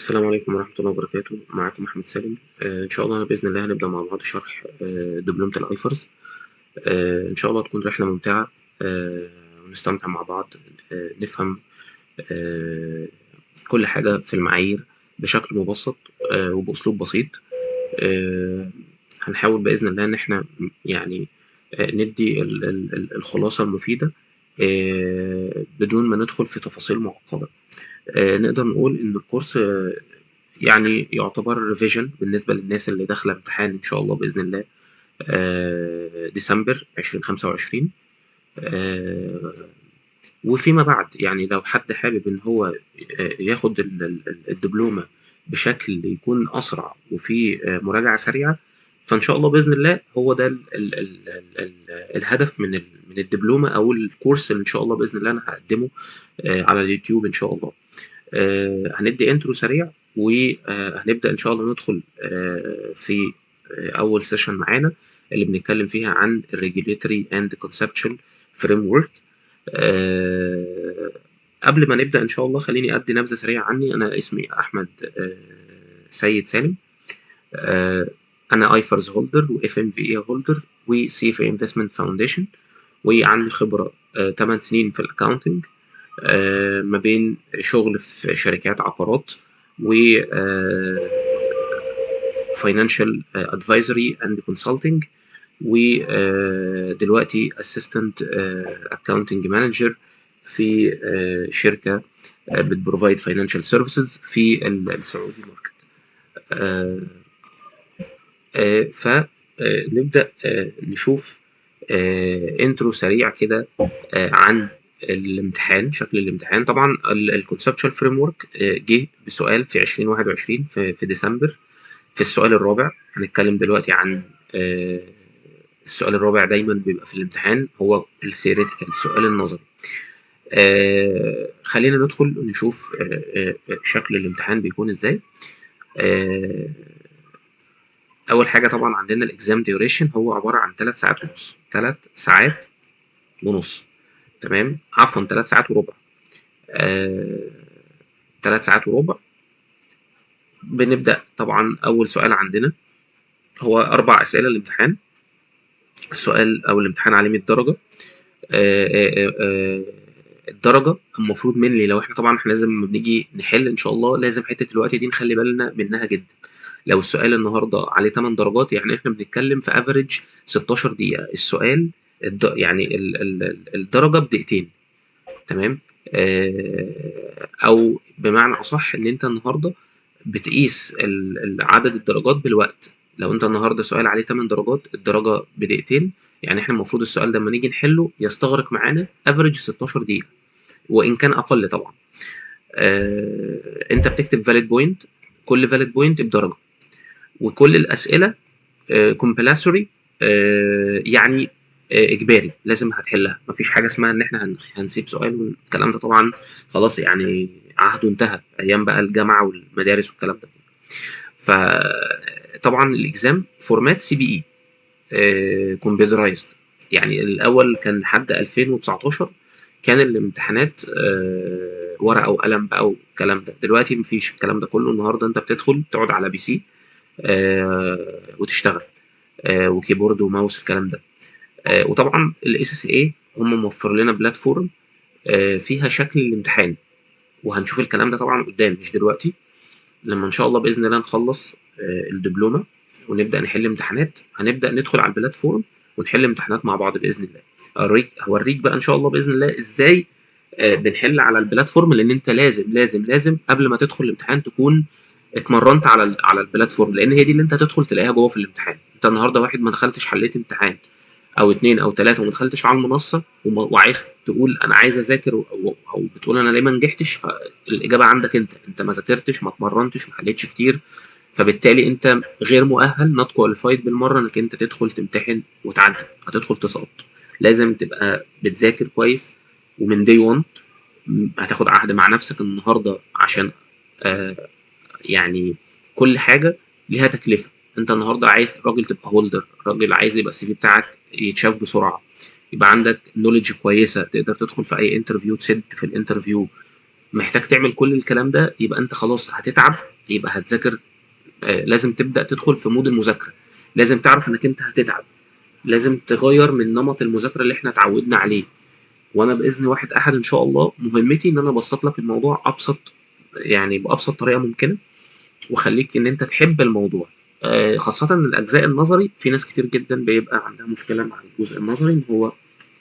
السلام عليكم ورحمة الله وبركاته. معاكم أحمد سالم. إن شاء الله بإذن الله هنبدأ مع بعض شرح دبلومة الأيفرز. إن شاء الله تكون رحلة ممتعة، ونستمتع مع بعض، نفهم آه، كل حاجة في المعايير بشكل مبسط وبأسلوب بسيط. آه، هنحاول بإذن الله إن إحنا يعني ندي الخلاصة المفيدة بدون ما ندخل في تفاصيل معقدة. نقدر نقول إن الكورس يعني يعتبر ريفيجن بالنسبة للناس اللي داخلة امتحان إن شاء الله بإذن الله ديسمبر 2025. وفيما بعد يعني لو حد حابب إن هو ياخد الدبلومة بشكل يكون أسرع وفي مراجعة سريعة، فإن شاء الله بإذن الله هو ده ال الهدف من الدبلومة أو الكورس اللي إن شاء الله بإذن الله أنا هقدمه على اليوتيوب إن شاء الله. هندي انترو سريع وهنبدأ إن شاء الله ندخل في أول سيشن معانا اللي بنتكلم فيها عن Regulatory and Conceptual Framework. قبل ما نبدأ إن شاء الله خليني أدي نبذة سريعة عني. أنا اسمي أحمد سيد سالم. أنا ايفرز هولدر و FMVA هولدر و CFA Investment Foundation، وعندي خبرة 8 سنين في الأكاونتنج ما بين شغل في شركات عقارات و financial advisory and consulting، ودلوقتي assistant accounting manager في شركة بتبروفايد financial services في السعودي ماركت. فنبدأ نشوف انترو سريع كده عن الامتحان. شكل الامتحان طبعا الكونسبشوال فريم ورك جه بسؤال في 2021 في ديسمبر في السؤال الرابع. هنتكلم دلوقتي عن السؤال الرابع. دايما بيبقى في الامتحان هو الثيوريتيكال، السؤال النظري. خلينا ندخل نشوف شكل الامتحان بيكون ازاي. اول حاجه طبعا عندنا الاكزام ديوريشن هو عباره عن 3 ساعات ونص. 3 ساعات ونص، تمام، عفوا 3 ساعات وربع. 3 ساعات وربع. بنبدأ طبعا أول سؤال عندنا هو 4 أسئلة الامتحان. السؤال أو الامتحان عليه 100 درجة. الدرجة المفروض منلي لو احنا لازم لما بنيجي نحل إن شاء الله لازم حتة الوقت دي نخلي بالنا منها جدا. لو السؤال النهاردة عليه 8 درجات يعني احنا بنتكلم في افريج 16 دقيقة. السؤال يعني الدرجة بدقيقتين، تمام. او بمعنى اصح ان انت النهارده بتقيس عدد الدرجات بالوقت. لو انت النهارده سؤال عليه 8 درجات الدرجه بدقيقتين، يعني احنا المفروض السؤال ده لما نيجي نحله يستغرق معانا افريج 16 دقيقه وان كان اقل طبعا. انت بتكتب فاليد بوينت، كل فاليد بوينت بدرجه، وكل الاسئله كومبلاسوري يعني اجباري لازم هتحلها. مفيش حاجه اسمها ان احنا هنسيب سؤال والكلام ده طبعا خلاص يعني عهده انتهى ايام بقى الجامعه والمدارس والكلام ده. فطبعا الاكزام فورمات CBE كمبيوترايزد. يعني الاول كان لحد 2019 كان الامتحانات ورقه وقلم بقى والكلام ده. دلوقتي مفيش الكلام ده كله. النهارده انت بتدخل تقعد على PC وتشتغل وكيبورد وماوس الكلام ده. وطبعا SSA هم موفر لنا بلاتفورم فيها شكل الامتحان، وهنشوف الكلام ده طبعا قدام مش دلوقتي. لما ان شاء الله باذن الله نخلص الدبلومه ونبدا نحل امتحانات هنبدا ندخل على البلاتفورم ونحل امتحانات مع بعض باذن الله. هوريك بقى ان شاء الله باذن الله ازاي بنحل على البلاتفورم، لان انت لازم قبل ما تدخل الامتحان تكون اتمرنت على البلاتفورم، لان هي دي اللي انت هتدخل تلاقيها جوه في الامتحان. انت النهارده واحد ما دخلتش حليت امتحان او 2 أو 3 وما دخلتش على المنصه وعايز تقول انا عايز اذاكر او بتقول انا ليه ما نجحتش، فالاجابه عندك انت ما ذاكرتش، ما اتمرنتش، ما حليتش كتير، فبالتالي انت غير مؤهل نوت كواليفايد بالمره انك انت تدخل تمتحن وتعدي، هتدخل تسقط. لازم تبقى بتذاكر كويس ومن دي 1 هتاخد عهد مع نفسك النهارده عشان يعني كل حاجه ليها تكلفه. انت النهارده عايز راجل تبقى هولدر، راجل عايز يبقى السي في بتاعك يتشاف بسرعه، يبقى عندك نوليدج كويسه تقدر تدخل في اي انترفيو تسد في الانترفيو، محتاج تعمل كل الكلام ده. يبقى انت خلاص هتتعب يبقى هتذاكر. لازم تبدا تدخل في مود المذاكره، لازم تعرف انك انت هتتعب، لازم تغير من نمط المذاكره اللي احنا اتعودنا عليه. وانا باذن واحد احد ان شاء الله مهمتي ان انا ابسط لك الموضوع ابسط، يعني بابسط طريقه ممكنه، واخليك ان انت تحب الموضوع. خاصه ان الاجزاء النظري في ناس كتير جدا بيبقى عندها مشكله مع الجزء النظري، ان هو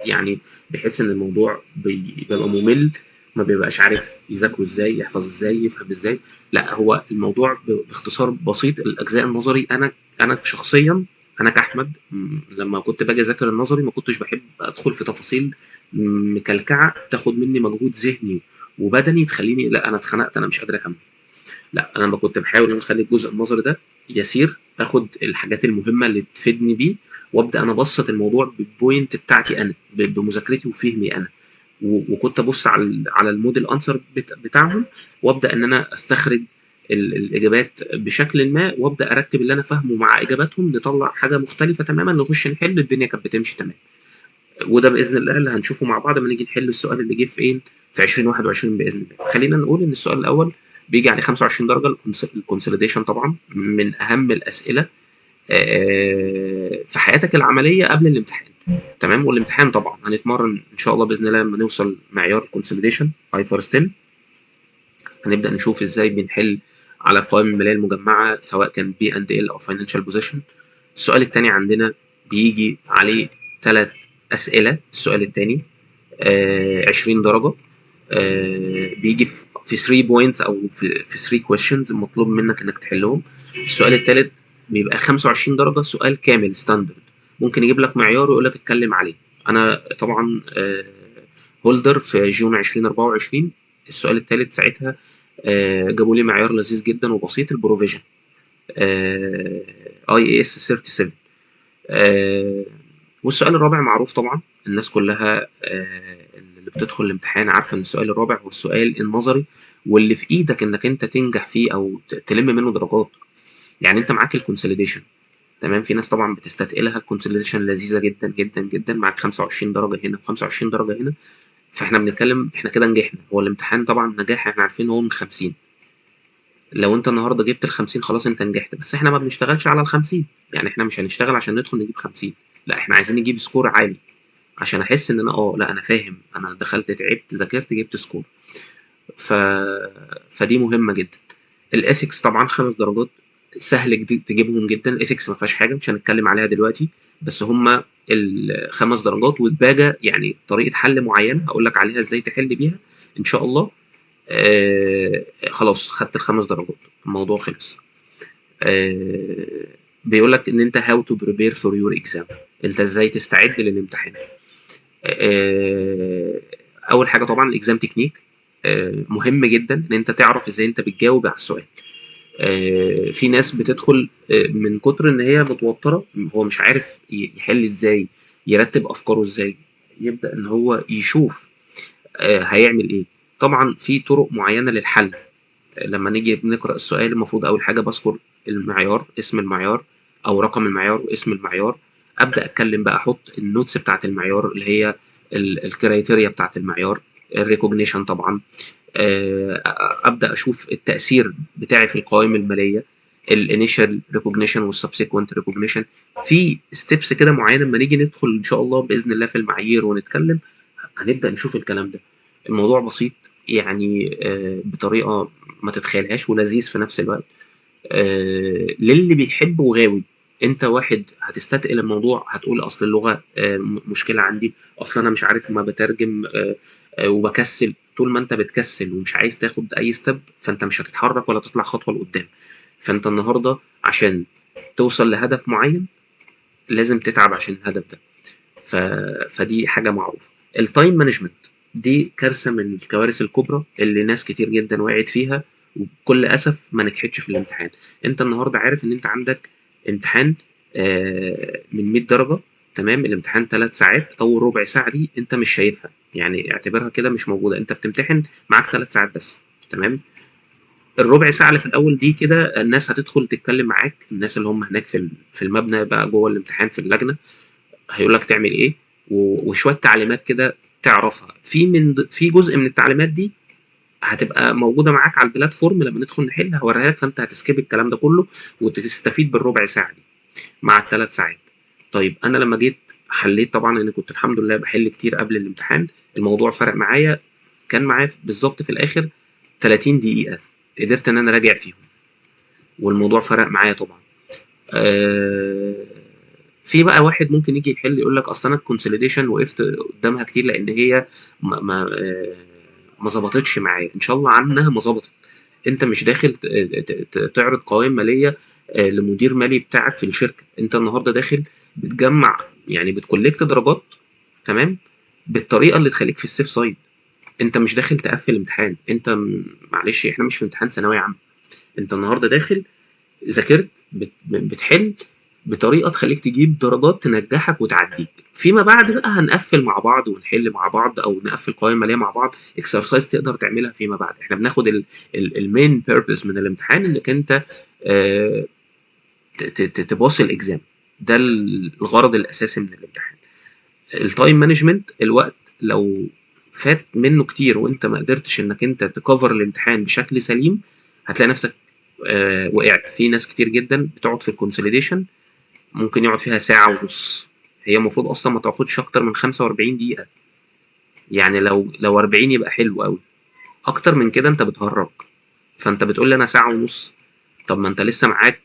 يعني بيحس ان الموضوع بيبقى ممل، ما بيبقاش عارف يذاكره ازاي، يحفظ ازاي، يفهم ازاي. لا، هو الموضوع باختصار بسيط. الاجزاء النظري انا شخصيا، انا كاحمد لما كنت باجي اذاكر النظري ما كنتش بحب ادخل في تفاصيل مكلكعه تاخد مني مجهود ذهني وبدني تخليني لا انا اتخنقت، انا مش قادر اكمل. لا، انا كنت بحاول ان اخلي الجزء النظري ده يسير، اخد الحاجات المهمه اللي تفيدني بيه، وابدا انا ابسط الموضوع بالبوينت بتاعتي انا، بمذاكرتي وفهمي انا. وكنت ابص على الموديل انسر بتاعهم، وابدا ان انا استخرج الاجابات بشكل ما، وابدا ارتب اللي انا فاهمه مع اجاباتهم، نطلع حاجه مختلفه تماما، نخش نحل. الدنيا كانت بتمشي تمام. وده باذن الله اللي هنشوفه مع بعض لما نيجي نحل السؤال اللي جه في ايه، في 2021 باذن الله. خلينا نقول ان السؤال الاول بيجي عليه 25 درجه، الكونسوليديشن طبعا من اهم الاسئله في حياتك العمليه قبل الامتحان. تمام. والامتحان طبعا هنتمرن ان شاء الله باذن الله لما نوصل معيار الكونسوليديشن اي فار ستيل، هنبدا نشوف ازاي بنحل على القوائم الماليه المجمعه سواء كان بي اند ال او فاينانشال بوزيشن. السؤال الثاني عندنا بيجي عليه 3 اسئله. السؤال الثاني 20 درجه، بيجي في 3 بوينتس او في 3 كويشنز مطلوب منك انك تحلهم. السؤال الثالث بيبقى 25 درجه، سؤال كامل ستاندرد، ممكن يجيب لك معيار ويقول لك اتكلم عليه. انا طبعا هولدر في جون 2024. السؤال الثالث ساعتها جابوا لي معيار لذيذ جدا وبسيط، البروفيجن اي اس 37. والسؤال الرابع معروف طبعا، الناس كلها اللي بتدخل الامتحان عارفه ان السؤال الرابع هو السؤال النظري، واللي في ايدك انك انت تنجح فيه او تلم منه درجات. يعني انت معاك الكونسوليديشن، تمام. في ناس طبعا بتستثقلها، الكونسوليديشن لذيذه جدا جدا جدا، معاك 25 درجه هنا و25 درجه هنا، فاحنا بنتكلم احنا كده نجحنا. هو الامتحان طبعا نجاح احنا عارفين هو من 50. لو انت النهارده جبت ال 50 خلاص انت نجحت، بس احنا ما بنشتغلش على ال 50. يعني احنا مش هنشتغل عشان ندخل نجيب 50، لا احنا عايزين نجيب سكور عالي عشان احس ان انا لا انا فاهم، انا دخلت تعبت ذاكرت جبت سكور. ف... فدي مهمه جدا. الاثكس طبعا 5 درجات، سهل تجيبهم جدا. الاثكس ما فيهاش حاجه مش هنتكلم عليها دلوقتي، بس هما ال5 درجات ودباجه، يعني طريقه حل معينه هقول لك عليها ازاي تحل بيها ان شاء الله. خلاص خدت ال5 درجات، الموضوع خلص. بيقول لك ان انت how to prepare for your exam، انت ازاي تستعد للامتحان. اول حاجه طبعا الاكزام تكنيك، مهم جدا ان انت تعرف ازاي انت بتجاوب على السؤال. في ناس بتدخل من كتر ان هي متوتره، هو مش عارف يحل ازاي، يرتب افكاره ازاي، يبدا ان هو يشوف هيعمل ايه. طبعا في طرق معينه للحل. لما نيجي بنقرا السؤال المفروض اول حاجه بذكر المعيار، اسم المعيار او رقم المعيار واسم المعيار. ابدا اتكلم بقى، احط النوتس بتاعت المعيار اللي هي الكرايتيريا بتاعت المعيار، الريكوجنيشن طبعا. ابدا اشوف التاثير بتاعي في القوائم الماليه، الانيشال ريكوجنيشن والسبسيكوينت ريكوجنيشن. في ستيبس كده معينه لما نيجي ندخل ان شاء الله باذن الله في المعايير ونتكلم هنبدا نشوف الكلام ده. الموضوع بسيط يعني بطريقه ما تتخيلهاش، ولذيذ في نفس الوقت للي بيحب وغاوي. انت واحد هتستثقل الموضوع، هتقول اصل اللغه مشكله عندي، اصل انا مش عارف ما بترجم وبكسل. طول ما انت بتكسل ومش عايز تاخد اي ستيب، فانت مش هتتحرك ولا تطلع خطوه لقدام. فانت النهارده عشان توصل لهدف معين لازم تتعب عشان الهدف ده. فدي حاجه معروفه. التايم مانجمنت دي كارثه من الكوارث الكبرى اللي ناس كتير جدا وقعت فيها، وبكل اسف ما نجحتش في الامتحان. انت النهارده عارف ان انت عندك امتحان من 100 درجه، تمام. الامتحان 3 ساعات، اول ربع ساعه دي انت مش شايفها، يعني اعتبرها كده مش موجوده، انت بتمتحن معاك 3 ساعات بس، تمام. الربع ساعه اللي في الاول دي كده الناس هتدخل تتكلم معاك، الناس اللي هم هناك في المبنى بقى جوه الامتحان في اللجنه، هيقول لك تعمل ايه وشويه تعليمات كده تعرفها. في جزء من التعليمات دي هتبقى موجوده معاك على البلاتفورم لما ندخل نحل هوريها لك، فانت هتسكيب الكلام ده كله وتستفيد بالربع ساعه دي مع الثلاث ساعات. طيب انا لما جيت حليت، طبعا انا كنت الحمد لله بحل كتير قبل الامتحان، الموضوع فرق معايا، كان معايا بالظبط في الاخر 30 دقيقه قدرت ان انا راجع فيهم، والموضوع فرق معايا طبعا. آه، في بقى واحد ممكن يجي يحل يقول لك اصل انا الكونسوليديشن وقفت قدامها كتير لان هي ما ظبطتش معايا. ان شاء الله عنها ما ظبطت، انت مش داخل تعرض قوائم ماليه لمدير مالي بتاعك في الشركه، انت النهارده داخل بتجمع، يعني بتكولكت درجات، تمام، بالطريقه اللي تخليك في السيف سايد. انت مش داخل تقفل امتحان، انت معلش احنا مش في امتحان ثانويه عامه، انت النهارده داخل ذاكرت بتحل بطريقه تخليك تجيب درجات تنجحك وتعديك. فيما بعد بقى هنقفل مع بعض ونحل مع بعض او نقفل قوائم ماليه مع بعض، اكسرسايز تقدر تعملها فيما بعد. احنا بناخد المين بيربز من الامتحان انك انت آه، تباص الاكزام، ده الغرض الاساسي من الامتحان. التايم مانجمنت، الوقت لو فات منه كتير وانت ما قدرتش انك انت تكفر الامتحان بشكل سليم، هتلاقي نفسك وقعت. في ناس كتير جدا بتقعد في الكونسوليديشن ممكن يقعد فيها ساعة ونص، هي المفروض اصلا ما تاخدش اكتر من 45 دقيقة، يعني لو 40 يبقى حلو قوي، اكتر من كده انت بتهرج. فانت بتقول لي انا ساعة ونص، طب ما انت لسه معاك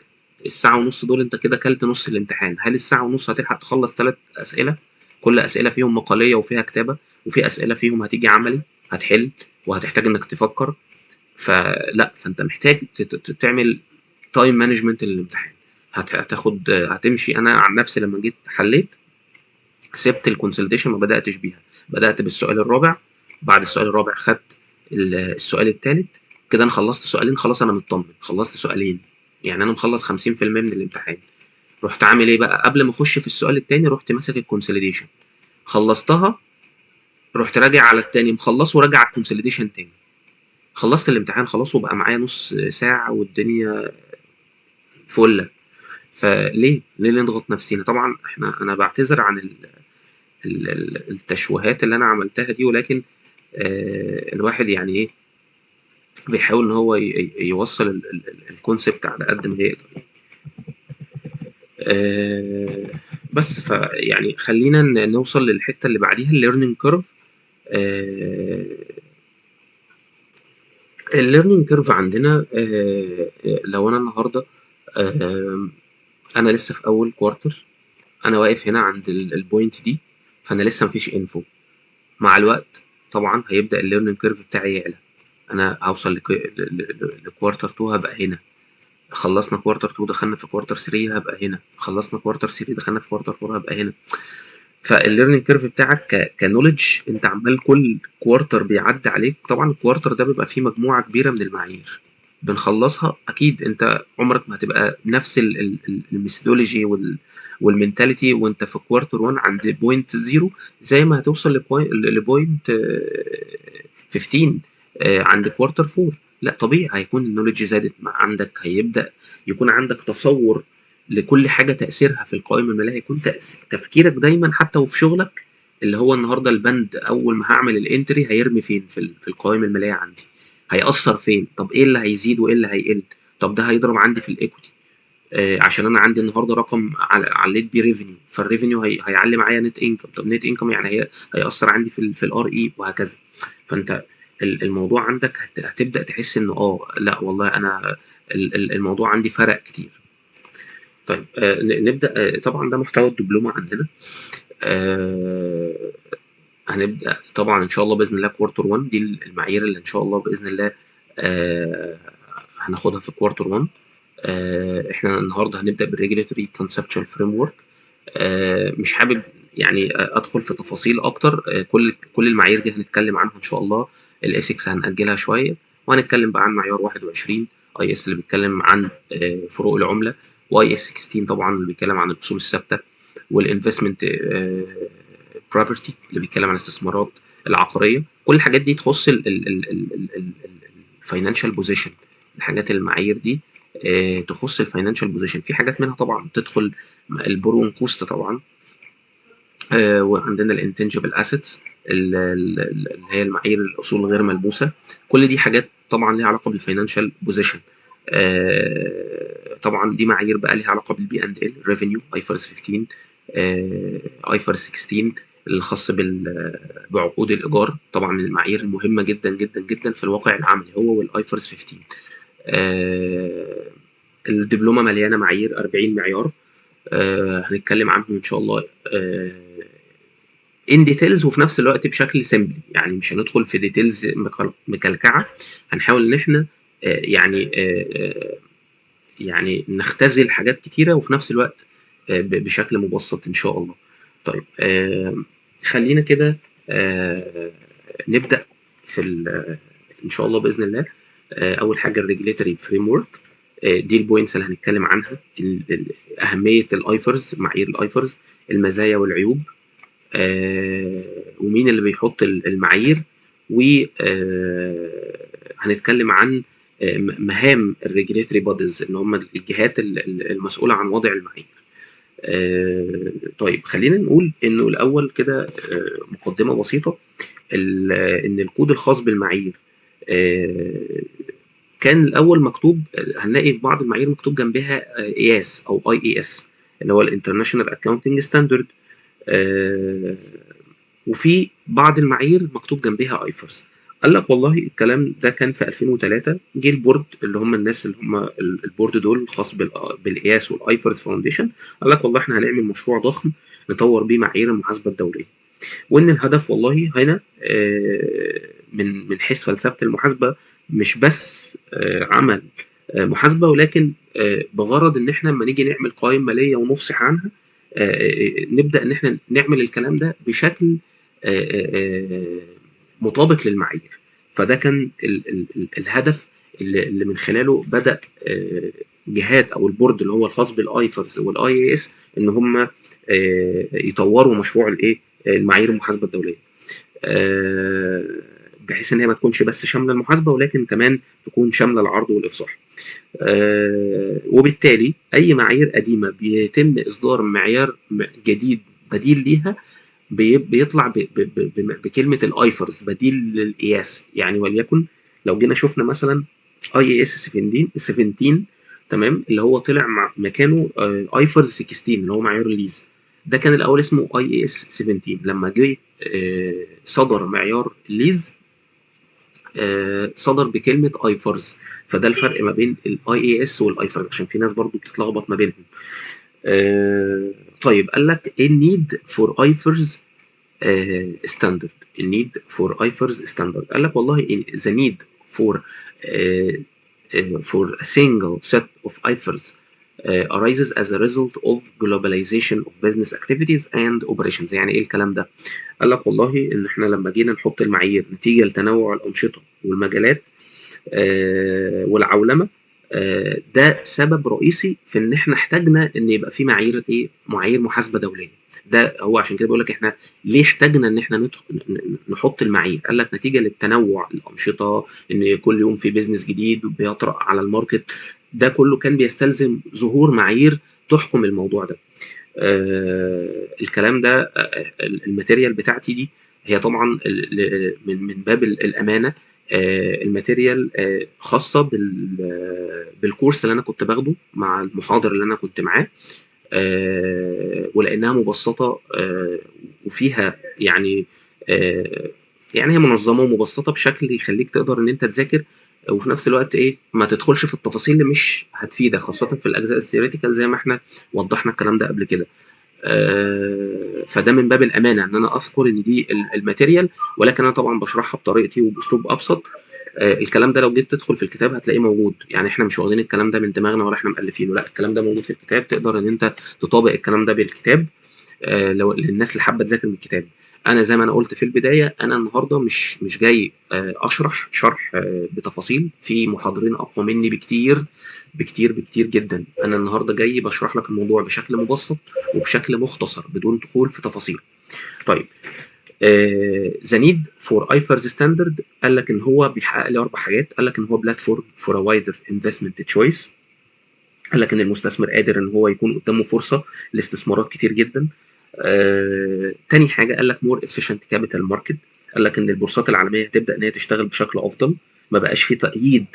الساعة ونص دول، انت كده كلت نص الامتحان. هل الساعة ونص هتلحق تخلص 3 أسئلة؟ كل أسئلة فيهم مقالية وفيها كتابة، وفي أسئلة فيهم هتيجي عملي هتحل وهتحتاج انك تفكر. فلا، فانت محتاج تعمل تايم مانجمنت للامتحان. هتمشي. انا عن نفسي لما جيت حليت سبت الكونسلتيشن ما بداتش بيها، بدات بالسؤال الرابع، بعد السؤال الرابع خدت السؤال الثالث، كده انا خلصت سؤالين، خلاص انا مطمن، خلصت سؤالين، يعني انا مخلص 50% من الامتحان. رحت عامل ايه بقى قبل ما اخش في السؤال الثاني؟ رحت ماسك الكونسوليديشن خلصتها، رحت راجع على الثاني مخلصه وراجع على الكونسوليديشن تاني، خلصت الامتحان خلاص وبقى معايا نص ساعة والدنيا فلة. فليه نضغط نفسينا؟ طبعا انا بعتذر عن التشويهات اللي انا عملتها دي، ولكن الواحد يعني ايه بيحاول ان هو يوصل الكونسبت على قد ما يقدر. آه، بس فيعني خلينا نوصل للحته اللي بعديها، الليرنينج كيرف. الليرنينج كيرف عندنا لو انا النهارده آه، انا لسه في اول كوارتر، انا واقف هنا عند البوينت دي، فانا لسه مفيش انفو. مع الوقت طبعا هيبدا الليرنينج كيرف بتاعي يعلى، انا هوصل لكوارتر 2 هبقى هنا، خلصنا كوارتر 2 دخلنا في كوارتر 3 هبقى هنا، خلصنا كوارتر 3 دخلنا في كوارتر 4 هبقى هنا. فالليرنينج كيرف بتاعك كنولج انت عمال كل كوارتر بيعدي عليك. طبعا الكوارتر ده بيبقى فيه مجموعه كبيره من المعايير بنخلصها، اكيد انت عمرك ما هتبقى نفس الميثودولوجي والمنتاليتي وانت في كوارتر 1 عند بوينت 0 زي ما هتوصل لبوينت 15 عند كوارتر 4. لا طبيعي هيكون النولج زادت مع عندك، هيبدأ يكون عندك تصور لكل حاجة تأثيرها في القوائم المالية، هيكون تفكيرك دايما حتى وفي شغلك اللي هو النهارده البند اول ما هعمل الانتري هيرمي فين في القوائم المالية عندي، هيأثر فين، طب ايه اللي هيزيد وايه اللي هيقل، طب ده هيضرب عندي في الايكوتي عشان انا عندي النهارده رقم عليت بيه ريفينيو، فالريفينيو هيعلي معايا نت انكم، طب نت انكم يعني هيأثر عندي في الار اي وهكذا. فانت الموضوع عندك هتبدأ تحس ان لا والله انا الموضوع عندي فرق كتير. طيب نبدأ. طبعا ده محتوى الدبلومة عندنا. آه، هنبدأ طبعا ان شاء الله بإذن الله كوارتر 1 دي المعايير اللي ان شاء الله بإذن الله آه، هناخدها في كوارتر 1. احنا النهارده هنبدأ بالريجوليتوري كونسبشوال فريم ورك. مش حابب يعني ادخل في تفاصيل اكتر، كل المعايير دي هنتكلم عنها ان شاء الله. الاثكس هنأجلها شويه، وهنتكلم بقى عن معيار 21 اي اس اللي بيتكلم عن فروق العمله، واي اس 16 طبعا اللي بيتكلم عن الاصول الثابته، والانفستمنت بروبرتي اللي بيتكلم عن الاستثمارات العقاريه. كل الحاجات دي تخص الفاينانشال بوزيشن، الحاجات المعايير دي تخص الفاينانشال بوزيشن. في حاجات منها طبعا تدخل البرون كوست طبعا، وعندنا الانتنجبل اسيتس اللي هي المعايير الاصول غير ملموسه. كل دي حاجات طبعا ليها علاقه بالفاينانشال بوزيشن. طبعا دي معايير بقى ليها علاقه بالبي اند ال ريفينيو ايفرس 15، ايفرس 16 الخاص بعقود الايجار، طبعا من المعايير المهمه جدا جدا جدا في الواقع العملي هو والايفرس 15. الدبلومه مليانه معايير 40 معيار، هنتكلم عنهم ان شاء الله ان ديتيلز، وفي نفس الوقت بشكل سيمبلي، يعني مش هندخل في ديتيلز مكلكعه. هنحاول ان احنا يعني نختزل حاجات كتيره وفي نفس الوقت بشكل مبسط ان شاء الله. طيب خلينا كده نبدا في ان شاء الله باذن الله. اول حاجه الريجليتوري فريم ورك، دي البوينتس اللي هنتكلم عنها، اهميه الايفرز، معايير الايفرز، المزايا والعيوب، ومين اللي بيحط المعايير، وهنتكلم عن مهام الريجليتوري بوديز ان هم الجهات المسؤوله عن وضع المعايير. طيب خلينا نقول انه الاول كده مقدمه بسيطه، ان الكود الخاص بالمعايير كان الاول مكتوب، هنلاقي في بعض المعايير مكتوب جنبها اياس او اي اي اس اللي هو الانترناشونال اكاونتنج ستاندرد، وفي بعض المعايير مكتوب جنبها ايفرز. قال لك والله الكلام ده كان في 2003، جه البورد اللي هم الناس اللي هم البورد دول الخاص بالاياس والايفرز فاونديشن، قال لك والله احنا هنعمل مشروع ضخم نطور بيه معايير المحاسبه الدوليه، وان الهدف والله هنا من حيث فلسفه المحاسبه مش بس عمل محاسبه، ولكن بغرض ان احنا لما نيجي نعمل قوائم ماليه ونفصح عنها نبدا ان احنا نعمل الكلام ده بشكل مطابق للمعايير. فده كان الهدف اللي من خلاله بدا جهات او البورد اللي هو الخاص بالايفرز والاي اي اس ان هم يطوروا مشروع الايه المعايير المحاسبه الدوليه، بحيث ان هي ما تكونش بس شامله المحاسبه ولكن كمان تكون شامله العرض والافصاح. وبالتالي اي معايير قديمه بيتم اصدار معيار جديد بديل ليها بيطلع بكلمه الايفرز بديل للقياس. يعني وليكن لو جينا شفنا مثلا اي اس 17 تمام، اللي هو طلع مكانه ايفرز 16 اللي هو معيار الليز. ده كان الاول اسمه اي اي اس 17، لما جه صدر معيار الليز صدر بكلمه ايفرز. فده الفرق ما بين الاي اي اس والايفرز عشان في ناس برضو بتتلخبط ما بينهم. طيب قال لك ايه النيد فور ايفرز ستاندرد، النيد فور ايفرز ستاندرد. قال لك والله the need for for a single set of IFRS arises as a result of globalization of business activities and operations. يعني ايه الكلام ده؟ قال لك والله ان احنا لما جينا نحط المعايير نتيجه لتنوع الانشطه والمجالات والعولمه، ده سبب رئيسي في ان احنا احتاجنا ان يبقى في معايير ايه، معايير محاسبه دوليه. ده هو عشان كده بيقول لك احنا ليه احتاجنا ان احنا نحط المعايير. قال لك نتيجه للتنوع الانشطه، ان كل يوم في بيزنس جديد بيطرأ على الماركت، ده كله كان بيستلزم ظهور معايير تحكم الموضوع ده. الكلام ده الماتيريال بتاعتي دي هي طبعا من باب الامانه الماتيريال خاصه بالكورس اللي انا كنت باخده مع المحاضر اللي انا كنت معاه، ولانها مبسطه وفيها يعني هي منظمه ومبسطه بشكل يخليك تقدر ان انت تذاكر، وفي نفس الوقت ايه ما تدخلش في التفاصيل اللي مش هتفيدك، خاصه في الاجزاء الثيوريتيكال زي ما احنا وضحنا الكلام ده قبل كده. فده من باب الامانه ان انا اذكر ان دي الماتيريال، ولكن انا طبعا بشرحها بطريقتي وباسلوب ابسط. الكلام ده لو جيت تدخل في الكتاب هتلاقيه موجود، يعني احنا مش واخدين الكلام ده من دماغنا ولا احنا مؤلفينه، لا الكلام ده موجود في الكتاب، تقدر ان انت تطابق الكلام ده بالكتاب لو للناس اللي حابه تذاكر من الكتاب. انا زي ما انا قلت في البدايه، انا النهارده مش جاي اشرح شرح بتفاصيل، في محاضرين اقوى مني بكتير بكتير بكتير جدا. انا النهارده جاي بشرح لك الموضوع بشكل مبسط وبشكل مختصر بدون دخول في تفاصيل. طيب ذا نيد فور ايفرز ستاندرد قال لك ان هو بيحقق لي 4 حاجات. قال لك ان هو بلاتفورم فور ا وايدر انفستمنت تشويس، قال لك ان المستثمر قادر ان هو يكون قدامه فرصه لاستثمارات كتير جدا. تاني حاجه قال لك مور efficient كابيتال ماركت. قال لك ان البورصات العالميه هتبدا ان هي تشتغل بشكل افضل، ما بقاش في تقييد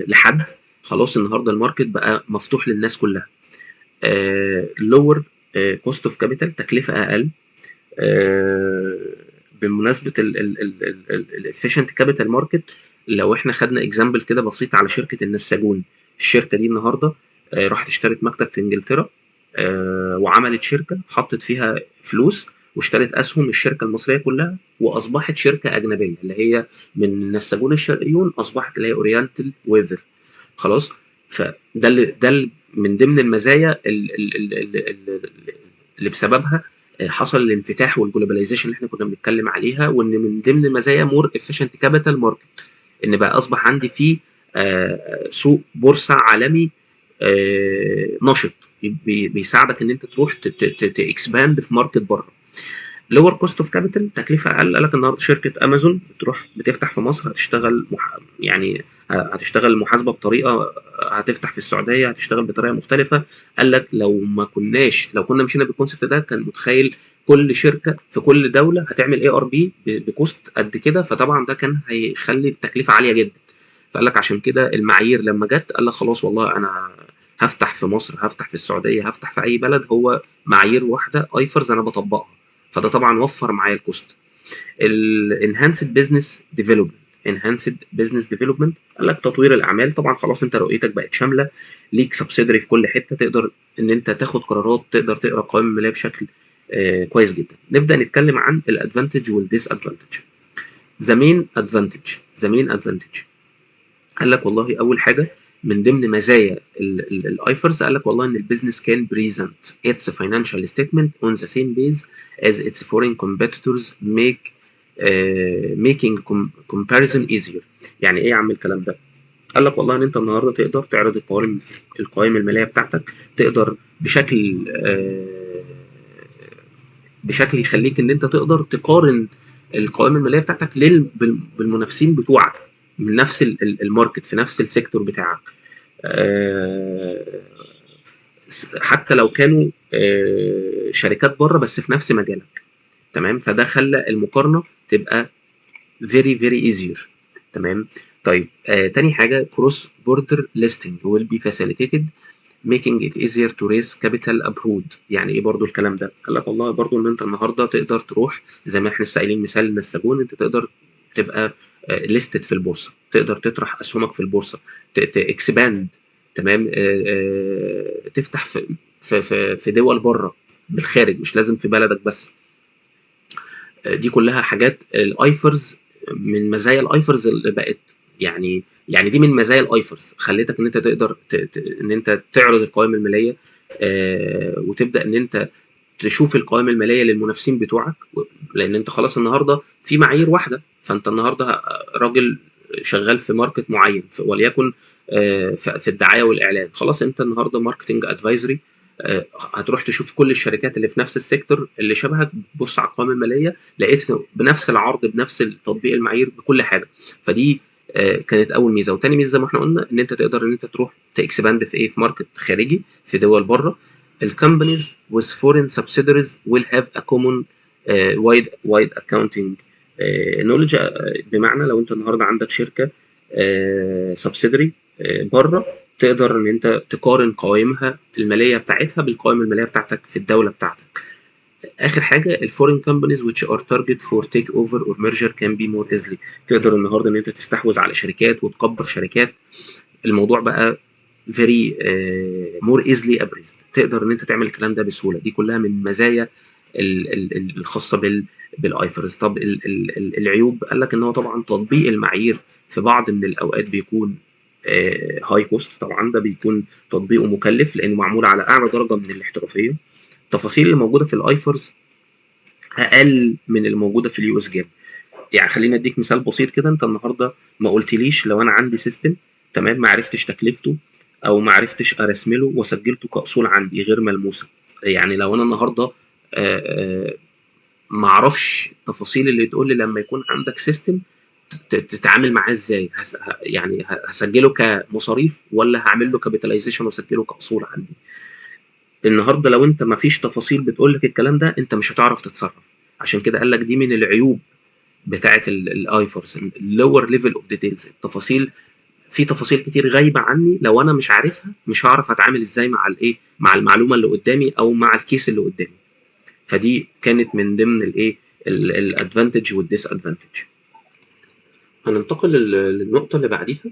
لحد. خلاص النهارده الماركت بقى مفتوح للناس كلها. لور كوست اوف كابيتال، تكلفه اقل. آه، بمناسبه الافيشنت كابيتال ماركت، لو احنا خدنا اكزامبل كده بسيط على شركه النساجون. الشركه دي النهارده راحت اشترت مكتب في انجلترا، وعملت شركه حطت فيها فلوس واشترت اسهم الشركه المصريه كلها، واصبحت شركه اجنبيه اللي هي من النساجون الشرقيون، اصبحت اللي هي اورينتال ويفر. خلاص. فده من ضمن المزايا اللي بسببها حصل الانفتاح والجلوباليزيشن اللي احنا كنا بنتكلم عليها، وان من ضمن مزايا مور افيشنت كابيتال ماركت ان بقى اصبح عندي فيه سوق بورصه عالمي نشط، بيساعدك ان انت تروح تاكسباند في ماركت بره. لور كوست اوف كابيتال، تكلفه اقل. قال لك النهارده شركه امازون بتروح بتفتح في مصر، هتشتغل يعني هتشتغل المحاسبه بطريقه، هتفتح في السعوديه هتشتغل بطريقه مختلفه. قال لك لو كنا مشينا بالكونسبت ده، كان متخيل كل شركه في كل دوله هتعمل اي ار بي بكوست قد كده، فطبعا ده كان هيخلي التكلفه عاليه جدا. فقال لك عشان كده المعايير لما جت قال لك خلاص والله انا هفتح في مصر، هفتح في السعوديه، هفتح في اي بلد، هو معايير واحده ايفرز انا بطبقها. فده طبعا وفر معايا الكوست. الانهانسد بزنس ديفلوبمنت. انهانسد بزنس ديفلوبمنت قال لك تطوير الاعمال. طبعا خلاص انت رؤيتك بقت شامله، ليك سبسيدري في كل حته، تقدر ان انت تاخد قرارات، تقدر تقرا قوائم الماليه بشكل كويس جدا. نبدا نتكلم عن الادفانتج والديس ادفانتج. ذا مين ادفانتج قال لك والله اول حاجه من ضمن مزايا الايفرز، قال لك والله ان البيزنس كان بريزنت its financial statement on the same base as its foreign competitors making comparison easier. يعني ايه يا عم الكلام ده؟ قال لك والله ان انت النهارده تقدر تعرض القوائم الماليه بتاعتك، تقدر بشكل يخليك ان انت تقدر تقارن القوائم الماليه بتاعتك بالمنافسين بتوعك من نفس الماركت في نفس السيكتور بتاعك. آه، حتى لو كانوا شركات بره بس في نفس مجالك. تمام. فده خلى المقارنه تبقى very very easier. تمام. طيب تاني حاجه cross border listing will be facilitated making it easier to raise capital abroad. يعني ايه برضو الكلام ده؟ قال لك والله برضو ان انت النهارده تقدر تروح زي ما احنا لسه قايلين مثال النساجون، انت تقدر تبقى ليستد في البورصه، تقدر تطرح اسهمك في البورصه، تكسباند. تمام. تفتح في دول بره بالخارج، مش لازم في بلدك بس. دي كلها حاجات الايفرز، من مزايا الايفرز اللي بقت يعني دي من مزايا الايفرز خليتك ان انت تقدر ان انت تعرض القوائم الماليه، وتبدا ان انت تشوف القوائم الماليه للمنافسين بتوعك، لان انت خلاص النهارده في معايير واحده. فانت النهارده راجل شغال في ماركت معين، وليكن في الدعايه والاعلان. خلاص انت النهارده ماركتنج ادفايزري، هتروح تشوف كل الشركات اللي في نفس السيكتور اللي شبهك، بص على القوائم الماليه لقيت بنفس العرض بنفس تطبيق المعايير بكل حاجه. فدي كانت اول ميزه. وتاني ميزه زي ما احنا قلنا ان انت تقدر ان انت تروح تاكسباند في ايه، في ماركت خارجي في دول بره. الكومبانيز with foreign subsidiaries will have a common wide accounting knowledge. بمعنى لو انت النهارده عندك شركه سبسيدري بره، تقدر ان انت تقارن قوائمها الماليه بتاعتها بالقوائم الماليه بتاعتك في الدوله بتاعتك. اخر حاجه الفورين كومبانيز which are target for take over or merger can be more easily. تقدر النهارده ان انت تستحوذ على شركات وتكبر شركات. الموضوع بقى very more easily appraised. تقدر ان انت تعمل الكلام ده بسهوله. دي كلها من مزايا الخاصه بالايفرز. طب العيوب قال لك ان هو طبعا تطبيق المعايير في بعض من الاوقات بيكون هاي كوست. طبعا ده بيكون تطبيقه مكلف لانه معمول على اعلى درجه من الاحترافيه. التفاصيل اللي موجوده في الايفرز اقل من الموجوده في اليو اس جاب. يعني خليني اديك مثال بسيط كده. انت النهارده ما قلتليش لو انا عندي سيستم، تمام، ما عرفتش تكلفته او ما عرفتش ارسمله وسجلته كاصول عندي غير ملموسه. يعني لو انا النهارده ما اعرفش التفاصيل اللي تقول لي لما يكون عندك سيستم تتعامل معاه ازاي، يعني هسجله كمصاريف ولا هعمل له كابيتاليزيشن واسجله كاصول عندي. النهارده لو انت ما فيش تفاصيل بتقول لك الكلام ده انت مش هتعرف تتصرف. عشان كده قال لك دي من العيوب بتاعه الايفرز، اللور ليفل اوف ديتيلز، التفاصيل. في تفاصيل كتير غايبه عني، لو انا مش عارفها مش هعرف اتعامل ازاي مع الايه، مع المعلومه اللي قدامي او مع الكيس اللي قدامي. فدي كانت من ضمن الايه، الادفانتج والديس ادفانتج. هننتقل للنقطه اللي بعديها،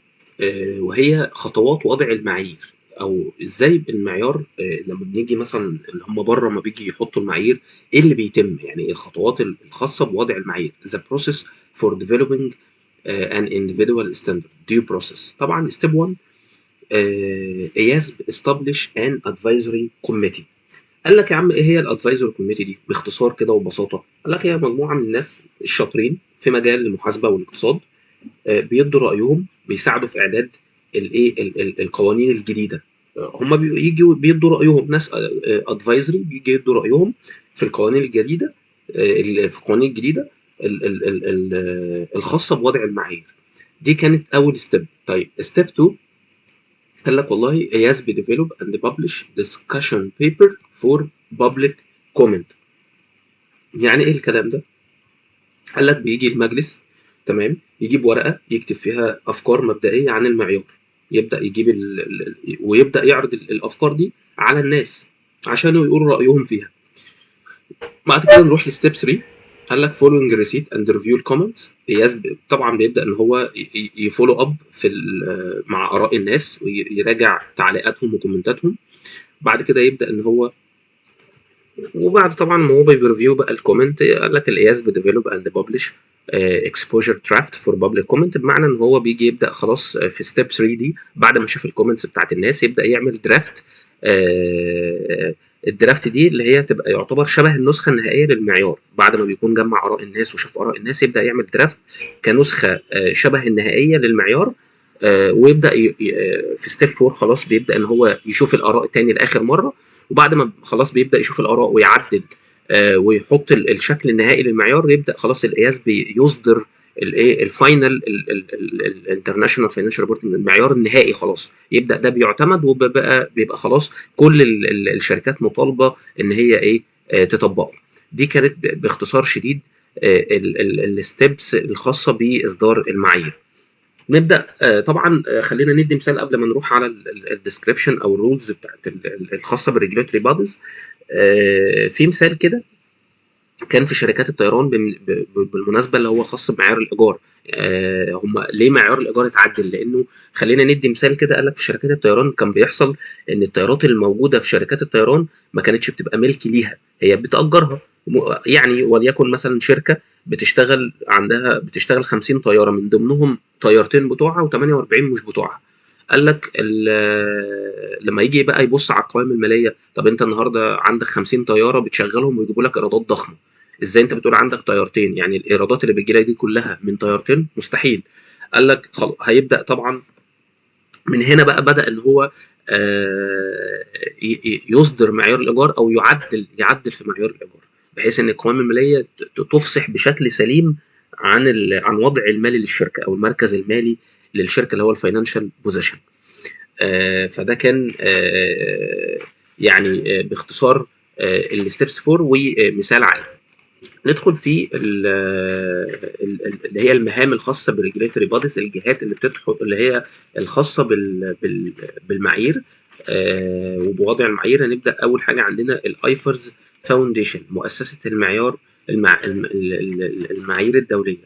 وهي خطوات وضع المعايير، او ازاي المعيار لما بنيجي مثلا اللي هم بره ما بيجي يحطوا المعايير، ايه اللي بيتم، يعني إيه الخطوات الخاصه بوضع المعايير. the process for developing an individual standard due process. طبعا step 1، IASB establish an advisory committee. قال لك يا عم ايه هي الادفايزر كوميتي دي باختصار كده وببساطه؟ قال لك هي مجموعه من الناس الشاطرين في مجال المحاسبه والاقتصاد، بيدوا رايهم، بيساعدوا في اعداد الايه القوانين الجديده. هم بيجوا بيدوا رايهم، ناس ادفايزري بيجي يدوا رايهم في القوانين الجديده، في القوانين الجديده الخاصه بوضع المعايير. دي كانت اول ستيب. طيب ستيب 2، قال لك والله IASB develop and publish discussion paper for public comment. يعني ايه الكلام ده؟ قال لك بيجي المجلس، تمام، يجيب ورقة يكتب فيها أفكار مبدئية عن المعيار، يبدأ يجيب ويبدأ يعرض الأفكار دي على الناس عشان يقولوا رأيهم فيها. بعد كده نروح لستيب 3، قال لك following receipt and review comments. طبعا بيبدأ إن هو يفولو أب في مع آراء الناس ويراجع تعليقاتهم وكومنتاتهم. بعد كده يبدأ إن هو، وبعد طبعا ما هو بيرفيو بقى الكومنت، قال لك القياس بديفلوب اند ببلش اكسبوجر درافت فور بابليك كومنت. بمعنى ان هو بيجي يبدا خلاص في ستيب 3 دي، بعد ما شاف الكومنتس بتاعت الناس يبدا يعمل درافت. الدرافت دي اللي هي تبقى يعتبر شبه النسخه النهائيه للمعيار، بعد ما بيكون جمع اراء الناس وشاف اراء الناس يبدا يعمل درافت كنسخه شبه النهائيه للمعيار. ويبدا في ستيب 4 خلاص بيبدا ان هو يشوف الاراء تاني لاخر مره، وبعد ما خلاص بيبدا يشوف الاراء ويعدل ويحط الشكل النهائي للمعيار، يبدا خلاص القياس بيصدر الايه الفاينل الانترناشونال فاينانشال ريبورتنج، المعيار النهائي خلاص يبدا ده بيعتمد، بيبقى خلاص كل الشركات مطالبه ان هي ايه تطبقه. دي كانت باختصار شديد الستبس الخاصه باصدار المعايير. نبدا طبعا خلينا ندي مثال قبل ما نروح على الديسكريبشن او الرولز بتاعت الخاصه بالريجوليتوري بوديز. في مثال كده كان في شركات الطيران بالمناسبه اللي هو خاص بمعيار الايجار. هم ليه معيار الايجار اتعدل؟ لانه خلينا ندي مثال كده، قال لك في شركات الطيران كان بيحصل ان الطيارات الموجوده في شركات الطيران ما كانتش بتبقى ملك ليها، هي بتأجرها. يعني وليكن مثلا شركه بتشتغل 50 طياره، من ضمنهم طيارتين بتوعها و48 مش بتوعها. قال لك لما يجي بقى يبص على القوائم الماليه، طب انت النهارده عندك 50 طياره بتشغلهم ويجيبوا لك ايرادات ضخمه، ازاي انت بتقول عندك طيارتين؟ يعني الايرادات اللي بتجي لك دي كلها من طيارتين؟ مستحيل. قال لك هيبدا طبعا من هنا بقى بدا ان هو يصدر معيار الايجار او يعدل في معيار الايجار، بحيث ان القوائم الماليه تفصح بشكل سليم عن وضع المالي للشركه او المركز المالي للشركه اللي هو الفاينانشال بوزيشن. فده كان يعني باختصار الستبس 4 ومثال عليه. ندخل في اللي هي المهام الخاصه بالريجوليتوري بوديز، الجهات اللي بتدخل اللي هي الخاصه بالمعايير وبوضع المعايير. هنبدا اول حاجه عندنا الايفرز فاونديشن، مؤسسه المعايير الدوليه.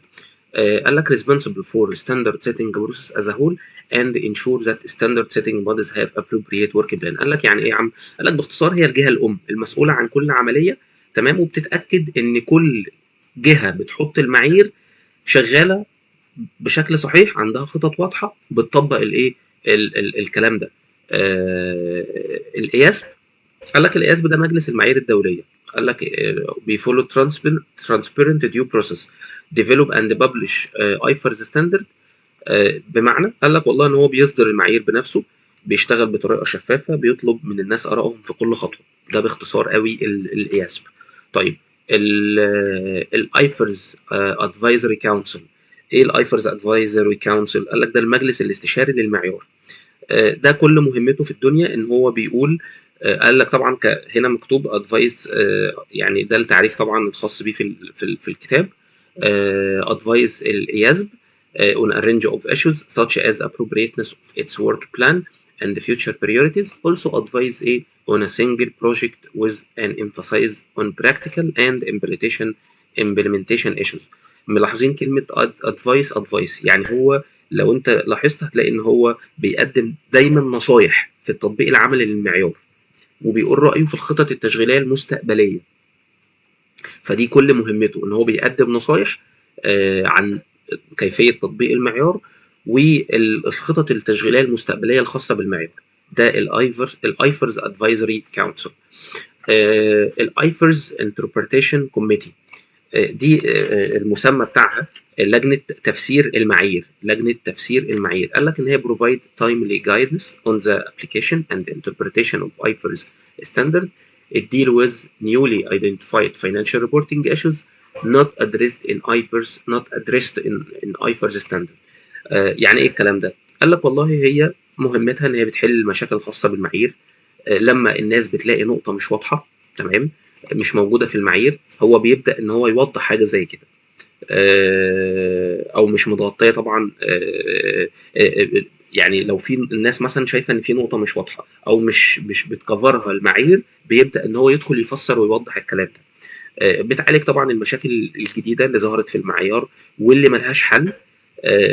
قال لك responsible for standard setting process as a whole and ensure that standard setting bodies have appropriate work plan. قال لك يعني ايه يا عم؟ قال لك باختصار هي الجهه الام المسؤوله عن كل عمليه، تمام، وبتتاكد ان كل جهه بتحط المعايير شغاله بشكل صحيح، عندها خطط واضحه بتطبق الايه الكلام ده. القياس، قال لك القياس ده مجلس المعايير الدوليه. قال لك بيفولو transparent due process develop and publish IFRS standard. بمعنى قال لك والله ان هو بيصدر المعايير بنفسه، بيشتغل بطريقه شفافه، بيطلب من الناس ارائهم في كل خطوه. ده باختصار قوي القياس. طيب الايفرز ادفايزري كونسل. ايه الايفرز ادفايزري كونسل؟ قال لك ده المجلس الاستشاري للمعيار. ده كل مهمته في الدنيا ان هو بيقول قال لك طبعا هنا مكتوب ادفايس، يعني ده التعريف طبعا الخاص بيه في الكتاب. ادفايس الياسب on a range of issues such as appropriateness of its work plan and future priorities. Also advise on a single project with an emphasis on practical and implementation issues. ملاحظين كلمة advice يعني هو لو انت لاحظت هتلاقي ان هو بيقدم دايما نصايح في التطبيق العملي للمعيار، وبيقول رأيه في الخطط التشغيلية المستقبلية. فدي كل مهمته ان هو بيقدم نصايح عن كيفية تطبيق المعيار والخطط التشغيلية المستقبلية الخاصة بالمعيار. ده الايفرز ادفايزري كونسل. الايفرز انتربريتيشن كوميتي، دي المسمى بتاعها لجنة تفسير المعايير. لجنة تفسير المعايير قال لك إن هي provide timely guidance on the application and interpretation of IFRS standard. It deal with newly identified financial reporting issues not addressed in IFRS standard. يعني إيه الكلام ده؟ قال لك والله هي مهمتها إن هي بتحل المشاكل الخاصة بالمعايير. لما الناس بتلاقي نقطة مش واضحة، تمام، مش موجودة في المعايير، هو بيبدأ إن هو يوضح حاجة زي كده، او مش متغطيه طبعا. يعني لو في الناس مثلا شايفه ان في نقطه مش واضحه او مش بتكفرها المعايير، بيبدا ان هو يدخل يفسر ويوضح الكلام ده. بتعالج طبعا المشاكل الجديده اللي ظهرت في المعيار واللي ملهاش حل.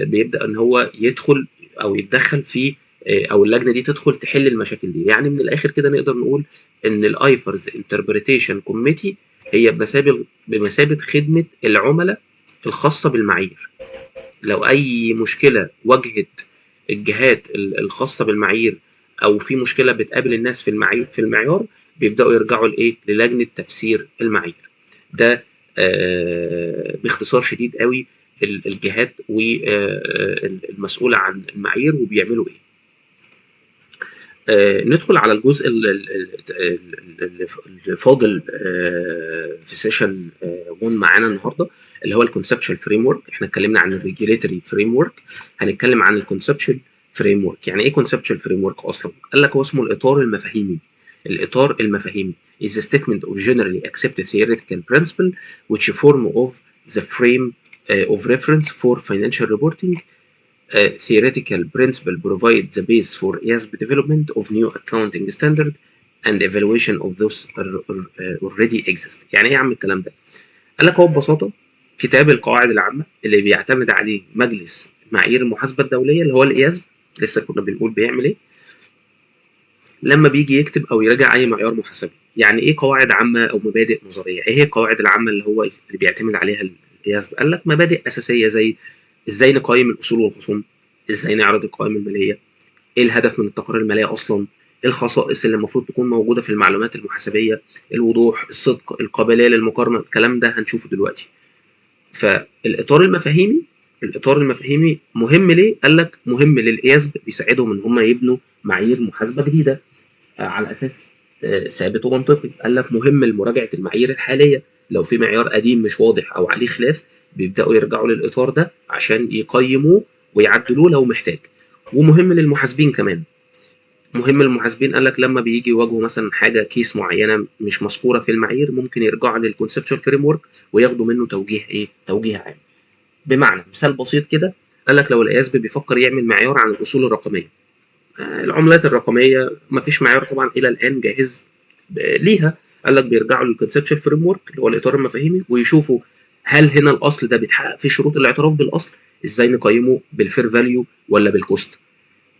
بيبدا ان هو يدخل او يتدخل في او اللجنه دي تدخل تحل المشاكل دي. يعني من الاخر كده نقدر نقول ان الايفرز انتربريتيشن كوميتي هي بمثابه خدمه العملاء الخاصة بالمعايير. لو أي مشكلة واجهت الجهات الخاصة بالمعايير أو في مشكلة بتقابل الناس في المعيار، بيبدأوا يرجعوا للجنة تفسير المعايير. ده باختصار شديد قوي الجهات والمسؤولة عن المعايير وبيعملوا إيه. ندخل على الجزء اللي فاضل في سيشن 1 معانا النهارده، اللي هو الكونسبشوال فريم ورك. احنا اتكلمنا عن الريجوليتوري فريم ورك، هنتكلم عن الكونسبشوال فريم ورك. يعني ايه كونسبشوال فريم ورك اصلا؟ قال لك هو اسمه الاطار المفاهيمي. الاطار المفاهيمي is a statement of generally accepted theoretical principle which form of the frame of reference for financial reporting. Theoretical principle provide the base for IASB development of new accounting standard and evaluation of those already exist. يعني ايه يا عم الكلام ده؟ قال لك هو ببساطة كتاب القواعد العامة اللي بيعتمد عليه مجلس معايير المحاسبة الدولية اللي هو الإياسب، لسه كنا بنقول بيعمل ايه لما بيجي يكتب او يراجع اي معيار محاسبي. يعني ايه قواعد عامة او مبادئ نظرية؟ ايه هي القواعد العامة اللي هو اللي بيعتمد عليها الإياسب؟ قال لك مبادئ أساسية زي ازاي نقيم الأصول والخصوم، ازاي نعرض القوائم المالية، ايه الهدف من التقارير المالية اصلا، ايه الخصائص اللي المفروض تكون موجودة في المعلومات المحاسبية، الوضوح، الصدق، القابلية للمقارنة. الكلام ده هنشوفه دلوقتي. فالاطار المفاهيمي، الاطار المفاهيمي مهم ليه؟ قال لك مهم للقياس، بيساعدهم ان هم يبنوا معايير محاسبه جديده على اساس ثابت ومنطقي. قال لك مهم لمراجعه المعايير الحاليه، لو في معيار قديم مش واضح او عليه خلاف بيبداوا يرجعوا للاطار ده عشان يقيموه ويعدلوه لو محتاج. ومهم للمحاسبين كمان. مهم للمحاسبين، قال لك لما بيجي يواجهوا مثلا حاجه كيس معينه مش مذكوره في المعايير، ممكن يرجعوا للكونسبشوال فريم ورك وياخدوا منه توجيه عام. بمعنى مثال بسيط كده، قال لك لو القياس بيفكر يعمل معيار عن الاصول الرقميه، العملات الرقميه، مفيش معيار طبعا الى الان جاهز ليها. قال لك بيرجعوا للكونسبشوال فريم ورك اللي هو الاطار المفاهيمي ويشوفوا هل هنا الاصل ده بيتحقق فيه شروط الاعتراف بالاصل، ازاي نقيمه بالفير فاليو ولا بالكوست.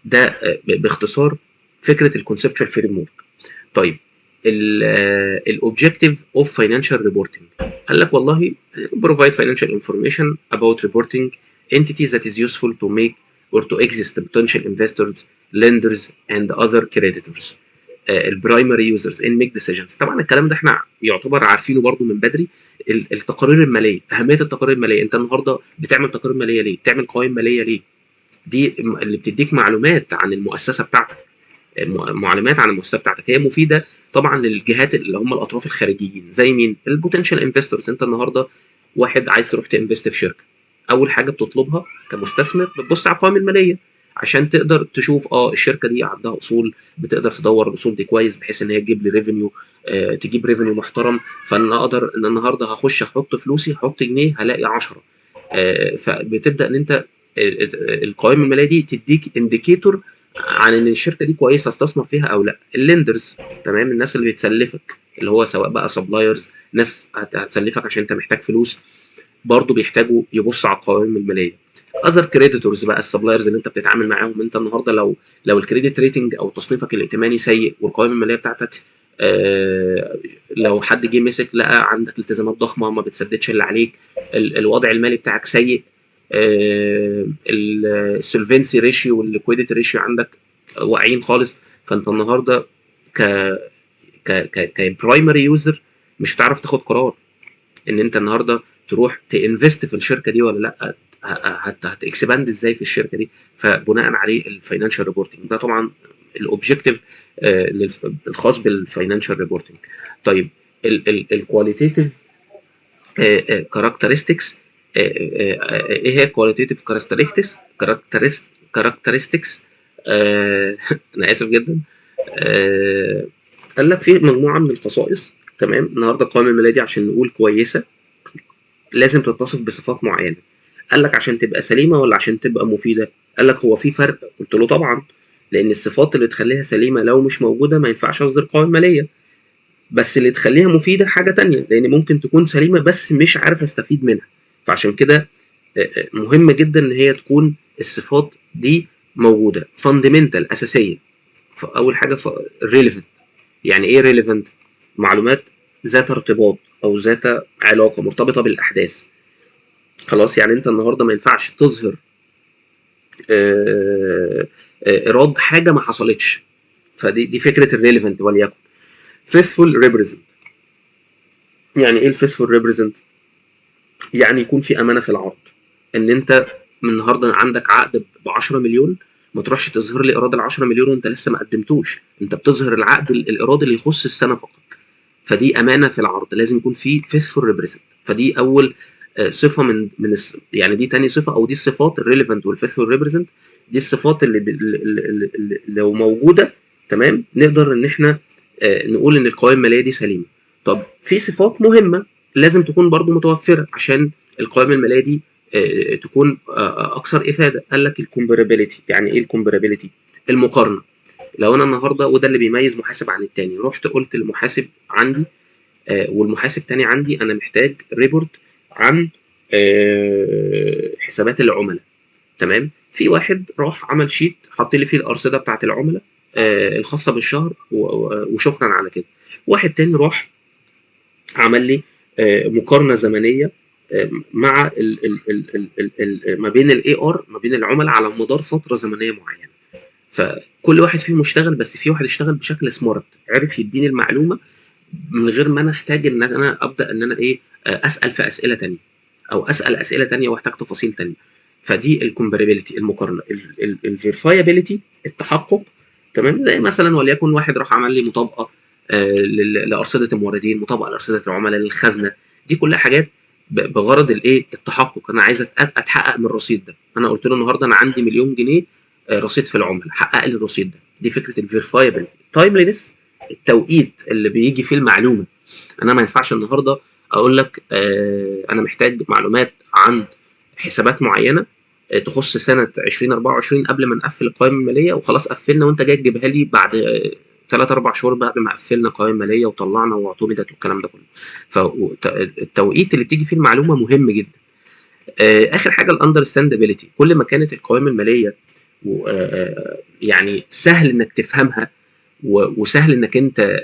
ده باختصار فكره الكونسبشوال فريم ورك. طيب الاوبجكتيف اوف فاينانشال ريبورتنج، قال لك والله provide financial information about reporting entity that is useful to make or to exist potential investors, lenders and other creditors, البرايمري يوزرز ان ميك ديسيجنز. طبعا الكلام ده احنا يعتبر عارفينه برضو من بدري. التقارير الماليه، اهميه التقارير الماليه. انت النهارده بتعمل تقارير ماليه ليه؟ بتعمل قوائم ماليه ليه؟ دي اللي بتديك معلومات عن المؤسسه بتاعتك، معلومات عن المؤسسه بتاعتك. هي مفيده طبعا للجهات اللي هم الاطراف الخارجيين زي مين؟ البوتنشال انفستورز. انت النهارده واحد عايز تروح تنفست في شركه، اول حاجه بتطلبها كمستثمر بتبص على القوائم الماليه عشان تقدر تشوف الشركه دي عندها اصول، بتقدر تدور الاصول دي كويس بحيث ان هي تجيب لي ريفينيو، تجيب ريفينيو محترم. فانا اقدر ان النهارده هخش احط فلوسي، احط جنيه هلاقي 10. فبتبدا ان انت القوائم الماليه دي تديك انديكيتور عن ان الشركه دي كويسه استثمر فيها او لا. الليندرز، تمام، الناس اللي بتسلفك، اللي هو سواء بقى سبلايرز، ناس هتسلفك عشان انت محتاج فلوس، برضه بيحتاجوا يبصوا على القوائم الماليه. اذر كريديتورز بقى، السبلايرز اللي انت بتتعامل معاهم، انت النهارده لو الكريدت ريتنج او تصنيفك الائتماني سيء والقوائم الماليه بتاعتك لو حد جه مسك لقى عندك التزامات ضخمه ما بتسددش اللي عليك، الوضع المالي بتاعك سيء، السولفنسي ريشيو والليكويديتي ريشيو عندك واقعين خالص، فانت النهارده ك كبرايمري يوزر مش هتعرف تاخد قرار ان انت النهارده تروح تانفست في الشركه دي ولا لا، هتكسباند ازاي في الشركه دي. فبناء عليه الفاينانشال ريبورتنج ده طبعا الاوبجيكتيف الخاص بالفاينانشال ريبورتنج. طيب الكواليتيف كاركترستكس، ايه هي الكواليتيف كاركترستكس؟ انا اسف جدا. قال لك في مجموعه من الخصائص، تمام. النهارده القوائم الماليه دي عشان نقول كويسه لازم تتصف بصفات معينه. قال لك عشان تبقى سليمه ولا عشان تبقى مفيده؟ قال لك هو في فرق. قلت له طبعا، لان الصفات اللي تخليها سليمه لو مش موجوده ما ينفعش اصدر قوائم ماليه، بس اللي تخليها مفيده حاجه تانية، لان ممكن تكون سليمه بس مش عارف استفيد منها. فعشان كده مهم جدا ان هي تكون الصفات دي موجوده، فاندمنتال، اساسيه. فاول حاجه ريليفنت. يعني ايه ريليفنت؟ معلومات ذات ارتباط او ذات علاقه، مرتبطه بالاحداث. خلاص، يعني انت النهارده ما ينفعش تظهر ايراد حاجه ما حصلتش. فدي فكره الريليفنت. وليكن faithful represent. يعني ايه الفيثفول ريبريزنت؟ يعني يكون في امانه في العرض، ان انت من النهارده عندك عقد ب 10 مليون، ما تروحش تظهر لي ايراد ال 10 مليون وانت لسه ما قدمتوش، انت بتظهر العقد الايراد اللي يخص السنه فقط. فدي امانه في العرض، لازم يكون في faithful represent. فدي اول صفه يعني دي تاني صفه، او دي الصفات الريليفنت والفيثفول ريبريزنت. دي الصفات اللي لو موجوده، تمام، نقدر ان احنا نقول ان القوائم الماليه دي سليمه. طب في صفات مهمه لازم تكون برضو متوفره عشان القوائم الماليه دي تكون اكثر افاده. قال لك الكومبارابيلتي. يعني ايه الكومبارابيلتي؟ المقارنه. لو انا النهارده، وده اللي بيميز محاسب عن التاني، رحت قلت للمحاسب عندي والمحاسب تاني عندي انا محتاج ريبورت عن حسابات العملاء، تمام. في واحد راح عمل شيت حط لي فيه الارصده بتاعت العملاء الخاصه بالشهر وشكرا على كده. واحد تاني راح عمل لي مقارنه زمنيه مع ما بين الاي ار، ما بين العملاء على مدار فتره زمنيه معينه. فكل واحد فيهم اشتغل، بس في واحد اشتغل بشكل سمارت، عرف يديني المعلومه من غير ما انا احتاج ان انا ابدا ان انا ايه اسال في اسئله تانية، او اسال اسئله تانية واحتاج تفاصيل تانية. فدي الكومبارابيلتي، المقارنه. الفيرفايابيلتي، التحقق، تمام. زي مثلا وليكن واحد راح عمل لي مطابقه لارصده الموردين، مطابقه لارصده العملاء، للخزنه. دي كلها حاجات بغرض الايه، التحقق. انا عايز اتحقق من الرصيد ده. انا قلت له النهارده انا عندي مليون جنيه رصيد في العملاء، حقق لي الرصيد ده. دي فكره الفيرفايابيلتي. تايملينس، التوقيت اللي بيجي فيه المعلومه. انا ما ينفعش النهارده اقول لك انا محتاج معلومات عن حسابات معينه تخص سنه 2024 قبل ما نقفل القوائم الماليه، وخلاص قفلنا وانت جاي تجيبها لي بعد 3 4 شهور بعد ما قفلنا قوائم ماليه وطلعنا واعتمدت والكلام ده كله. فالتوقيت اللي بتيجي فيه المعلومه مهم جدا. اخر حاجه الاندرستاندابيلتي. كل ما كانت القوائم الماليه يعني سهل انك تفهمها وسهل انك انت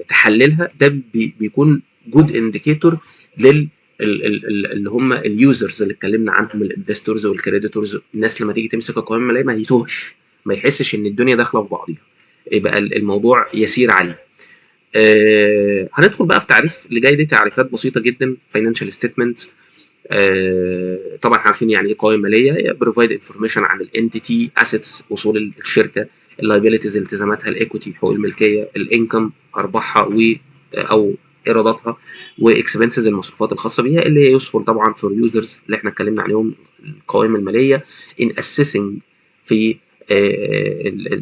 تحللها، ده بيكون جود انديكيتور لل اللي هم اليوزرز اللي اتكلمنا عنهم، الانفستورز والكريديتورز. الناس لما تيجي تمسك القوائم الماليه ما يتوهش، ما يحسش ان الدنيا داخله في بعضيها، يبقى الموضوع يسير عليه. هندخل بقى في تعريف اللي جاي. دي تعريفات بسيطه جدا. فاينانشال ستيتمنت، طبعا عارفين يعني ايه قوائم ماليه. بروفايد انفورميشن عن الانتيتي اسيتس، اصول الشركه، اللايبيليتيز، التزاماتها، الايكوتي، حقوق الملكيه، الانكم، ارباحها او ايراداتها، واكسبنسز، المصروفات الخاصه بيها، اللي هي يوسفول طبعا فور يوزرز اللي احنا اتكلمنا عليهم القوائم الماليه. ان اسيسنج في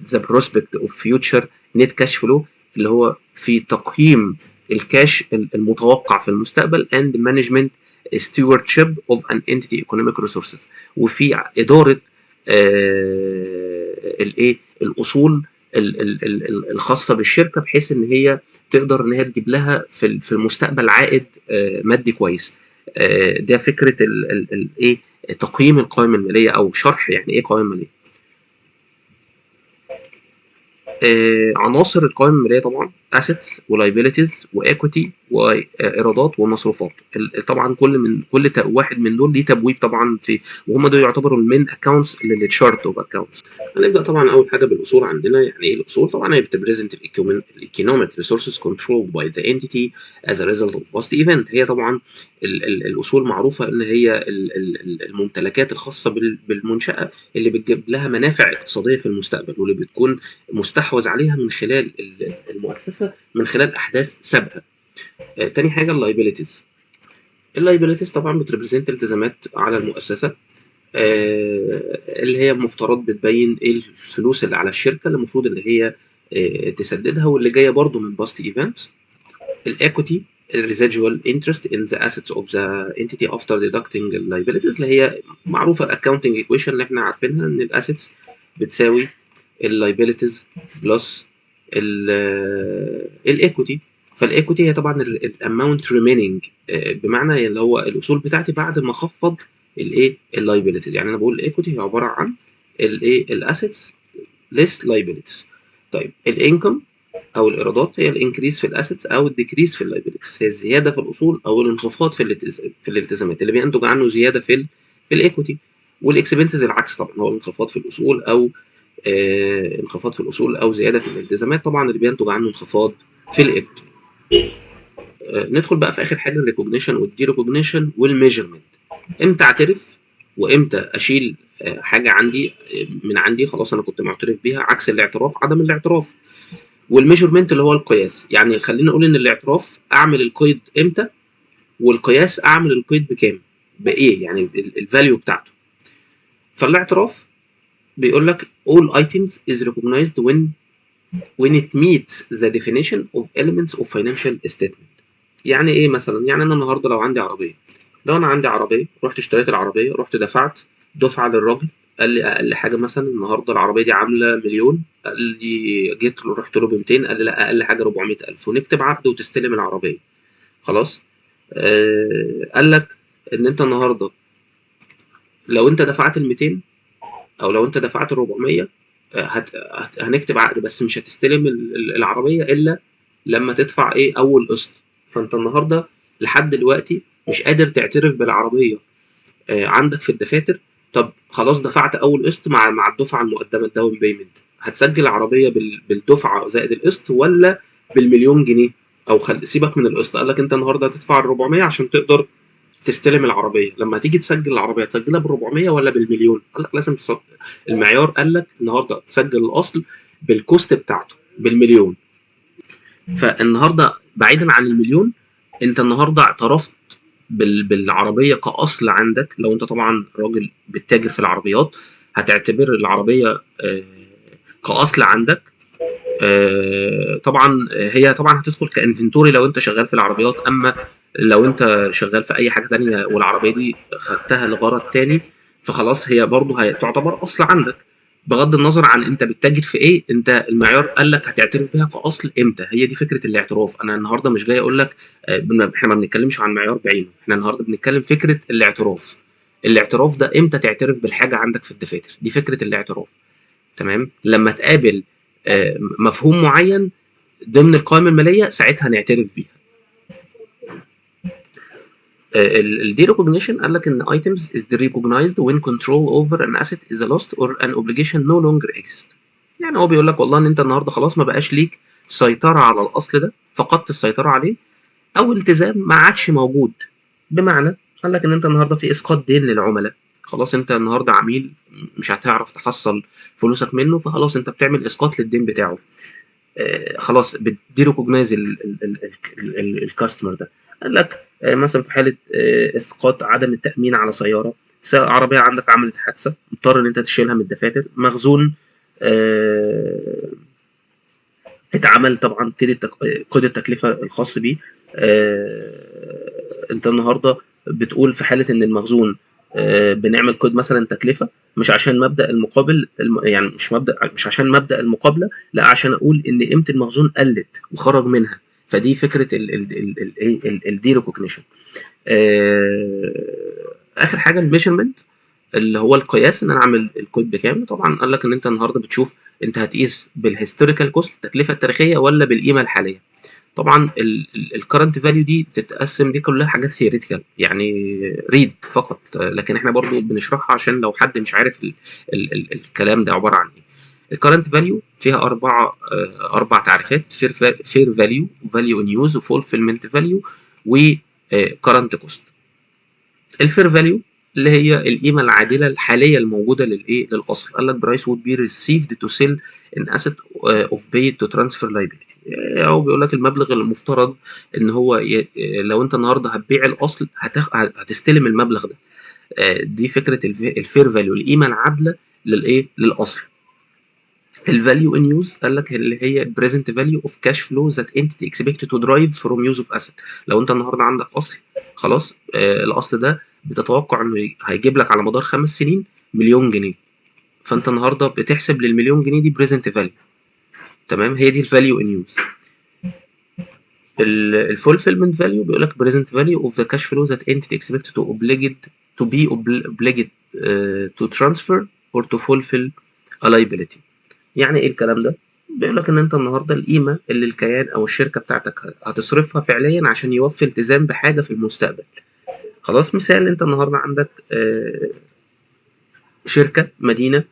ذا بروسبكت اوف فيوتشر نت كاش فلو، اللي هو في تقييم الكاش المتوقع في المستقبل and management stewardship of an entity economic resources، وفي إدارة الايه الاصول الخاصه بالشركه، بحيث ان هي تقدر ان هي تجيب لها في المستقبل عائد مادي كويس. ده فكره الايه تقييم القوائم الماليه، او شرح يعني ايه قوائم ماليه. عناصر القوائم الماليه طبعا assets ولايبيليتيز وايكويتي وايرادات ومصروفات. طبعا كل واحد من دول ليه تبويب طبعا في، وهم دول يعتبروا المين اكونتس للتشارت اوف اكونتس. هنبدا طبعا اول حاجه بالاصول. عندنا يعني ايه الاصول؟ طبعا هي بتبريزنت الايكونوميك ريسورسز كنترول باي ذا انتيتي از ا ريزلت اوف باست ايفنت. هي طبعا الاصول معروفه ان هي الممتلكات الخاصه بالمنشاه اللي بتجيب لها منافع اقتصاديه في المستقبل، واللي بتكون مستحوذ عليها من خلال المؤسسه من خلال احداث سابقه. تاني حاجه اللايبيليتيز. اللايبيليتيز طبعا بتريبريزنت التزامات على المؤسسه، اللي هي مفترض بتبين ايه الفلوس اللي على الشركه اللي المفروض اللي هي تسددها، واللي جايه برضو من باست ايفنتس. الايكويتي residual interest in the assets of the entity after deducting the liabilities، اللي هي معروفه الاكونتنج ايكويشن اللي احنا عارفينها، ان الاسيتس بتساوي اللايبيليتيز بلس الايكويتي. فالايكويتي هي طبعا الاماونت ريميننج، بمعنى اللي هو الاصول بتاعتي بعد ما اخفض الايه اللايبيليتيز. يعني انا بقول الايكويتي هي عباره عن الايه الاسيتس ليس لايبيليتيز. طيب الانكم او الايرادات هي الانكريس في الاسيتس او الديكريس في اللايبيليتيز، هي الزياده في الاصول او الانخفاض في الالتزامات اللي بينتج عنه زياده في الايكويتي. والاكسبنسز العكس طبعا، هو الانخفاض في الاصول او انخفاض في الاصول او زياده في الالتزامات طبعا اللي بينتج عنه انخفاض في الايكويتي. ندخل بقى في اخر حاجه الريكوجنيشن والدي ريكوجنيشن والميجرمنت. امتى اعترف وامتى اشيل حاجه عندي من عندي خلاص انا كنت معترف بيها، عكس الاعتراف عدم الاعتراف. والميجرمنت اللي هو القياس. يعني خلينا نقول ان الاعتراف اعمل القيد امتى، والقياس اعمل القيد بكام، بايه يعني الفاليو بتاعته. فالاعتراف بيقول لك all items is recognized when it meets the definition of elements of financial statement. يعني ايه مثلا؟ يعني انا النهارده لو عندي عربيه، لو انا عندي عربيه رحت اشتريت العربيه، رحت دفعت دفعه للراجل، قال لي اقل حاجه مثلا النهارده العربيه دي عامله مليون، قال لي جيت له رحت له ب 200، قال لي لا اقل حاجه 400,000، ونكتب عقد وتستلم العربيه. خلاص. قال لك ان انت النهارده لو انت دفعت ال 200 او لو انت دفعت ال 400 هنكتب عقد، بس مش هتستلم العربيه الا لما تدفع ايه اول قسط. فانت النهارده لحد دلوقتي مش قادر تعترف بالعربيه عندك في الدفاتر. طب خلاص دفعت اول قسط مع الدفعه المقدمه الداون بيمنت، هتسجل العربيه بالدفعه زائد القسط ولا بالمليون جنيه؟ او سيبك من القسط، قال لك انت النهارده هتدفع ال 400 عشان تقدر تستلم العربيه، لما هتيجي تسجل العربيه تسجلها بال 400 ولا بالمليون؟ قال لك لازم المعيار قال لك النهارده تسجل الاصل بالكوست بتاعته بالمليون. فالنهارده بعيدا عن المليون، انت النهارده اعترفت بالعربيه كاصل عندك. لو انت طبعا راجل بتتاجر في العربيات هتعتبر العربيه كاصل عندك. طبعا هي طبعا هتدخل كانفنتوري لو انت شغال في العربيات، اما لو انت شغال في اي حاجه تانية والعربيه دي خدتها لغرض تاني فخلاص هي برضه تعتبر اصل عندك. بغض النظر عن انت بتتاجر في ايه، انت المعيار قال لك هتعترف بيها كاصل امتى. هي دي فكره الاعتراف. انا النهارده مش جاي اقول لك احنا ما بنتكلمش عن معيار بعينه، احنا النهارده بنتكلم فكره الاعتراف. الاعتراف ده امتى تعترف بالحاجه عندك في الدفاتر، دي فكره الاعتراف. تمام. لما تقابل مفهوم معين ضمن القائمه الماليه ساعتها نعترف بيها. الدي ريكوجنيشن قال لك ان items is recognized when control over an asset is lost or an obligation no longer exists. يعني هو بيقول لك والله ان انت النهارده خلاص ما بقاش ليك سيطره على الاصل ده، فقدت السيطره عليه، او التزام ما عادش موجود. بمعنى قال لك ان انت النهارده في اسقاط دين للعملاء، خلاص انت النهارده عميل مش هتعرف تحصل فلوسك منه، فخلاص انت بتعمل اسقاط للدين بتاعه. خلاص بتدي ريكوجنايز الكاستمر ده. قال لك مثلا في حاله اسقاط عدم التامين على سياره، عربيه عندك عملت حادثه، مضطر ان انت تشيلها من الدفاتر. مخزون آه، اتعمل طبعا كود التكلفه الخاص بيه. انت النهارده بتقول في حاله ان المخزون بنعمل كود مثلا تكلفه، مش عشان مبدا المقابل يعني مش عشان مبدا المقابله، لا عشان اقول ان قيمه المخزون قلت وخرج منها. فدي فكره الدي ريكوجنيشن. اخر حاجه الميجرمنت، اللي هو القياس، ان انا اعمل الكود بكام. طبعا قال لك ان انت النهارده بتشوف انت هتقيس بالهيستوريكال كوست التكلفه التاريخيه ولا بالقيمه الحاليه. طبعا الكرنت فاليو دي بتتقسم، دي كلها حاجات ثيوريتيكال يعني ريد فقط، لكن احنا برضو بنشرحها عشان لو حد مش عارف الكلام ده عباره عن ايه. الكرنت فاليو فيها اربع تعريفات: فير فاليو، فاليو ان يوز، وفولفيلمنت فاليو، وكرنت كوست. الفير فاليو اللي هي القيمه العادله الحاليه الموجوده للاصل. قال لك برايس would be received to sell an asset of paid to transfer liability. او بيقول لك المبلغ المفترض ان هو لو انت النهارده هتبيع الاصل هتستلم المبلغ ده. دي فكره الفير فاليو، القيمه العادله للاصل. الفاليو ان يوز قال لك اللي هي البريزنت فاليو اوف كاش فلو ذات انتيتي اكسبكتد تو درايف فروم يوز اوف اسيت. لو انت النهارده عندك اصل خلاص، الاصل ده بتتوقع انه هيجيب لك على مدار 5 سنين مليون جنيه، فانت النهارده بتحسب للمليون جنيه دي بريزنت فاليو. تمام، هي دي الفاليو ان يوز. الفولفيلمنت فاليو بيقول لك بريزنت فاليو اوف ذا كاش فلو ذات انتيتي اكسبكتد تو بي اوبليجد تو ترانسفير اور تو فولفيل ا liability. يعني ايه الكلام ده؟ بيقول لك ان انت النهارده القيمه اللي الكيان او الشركه بتاعتك هتصرفها فعليا عشان يوفي التزام بحاجه في المستقبل. خلاص، مثال انت النهارده عندك شركه مدينه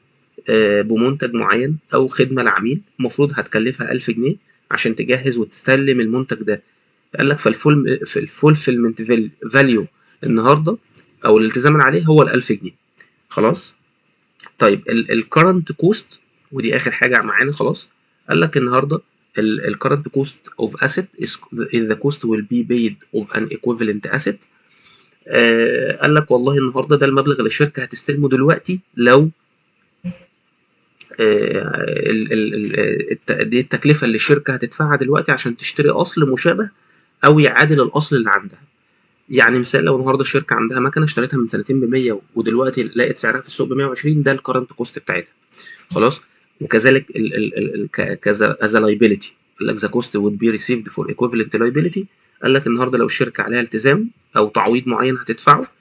بمنتج معين او خدمه لعميل، المفروض هتكلفها 1000 جنيه عشان تجهز وتسلم المنتج ده. قال لك في الفولفيلمنت فاليو النهارده او الالتزام اللي عليه هو ال 1000 جنيه. خلاص. طيب الكرنت كوست، ودي اخر حاجه معانا خلاص. قال لك النهارده الكرنت كوست اوف اسيت is the cost will be paid of an equivalent asset. قال لك والله النهارده ده المبلغ اللي الشركه هتستلمه دلوقتي لو دي التكلفه اللي الشركه هتدفعها دلوقتي عشان تشتري اصل مشابه او يعادل الاصل اللي عندها. يعني مثال، لو النهارده الشركه عندها مكنه اشتريتها من سنتين ب 100 ودلوقتي لقيت سعرها في السوق ب 120، ده الكرنت كوست بتاعتها. خلاص. وكذلك كذا از لايبيليتي، قال لك ذا كوست وود بي ريسيفد فور ايكويفالنت لايبيليتي. قال لك النهارده لو الشركه عليها التزام او تعويض معين هتدفعه،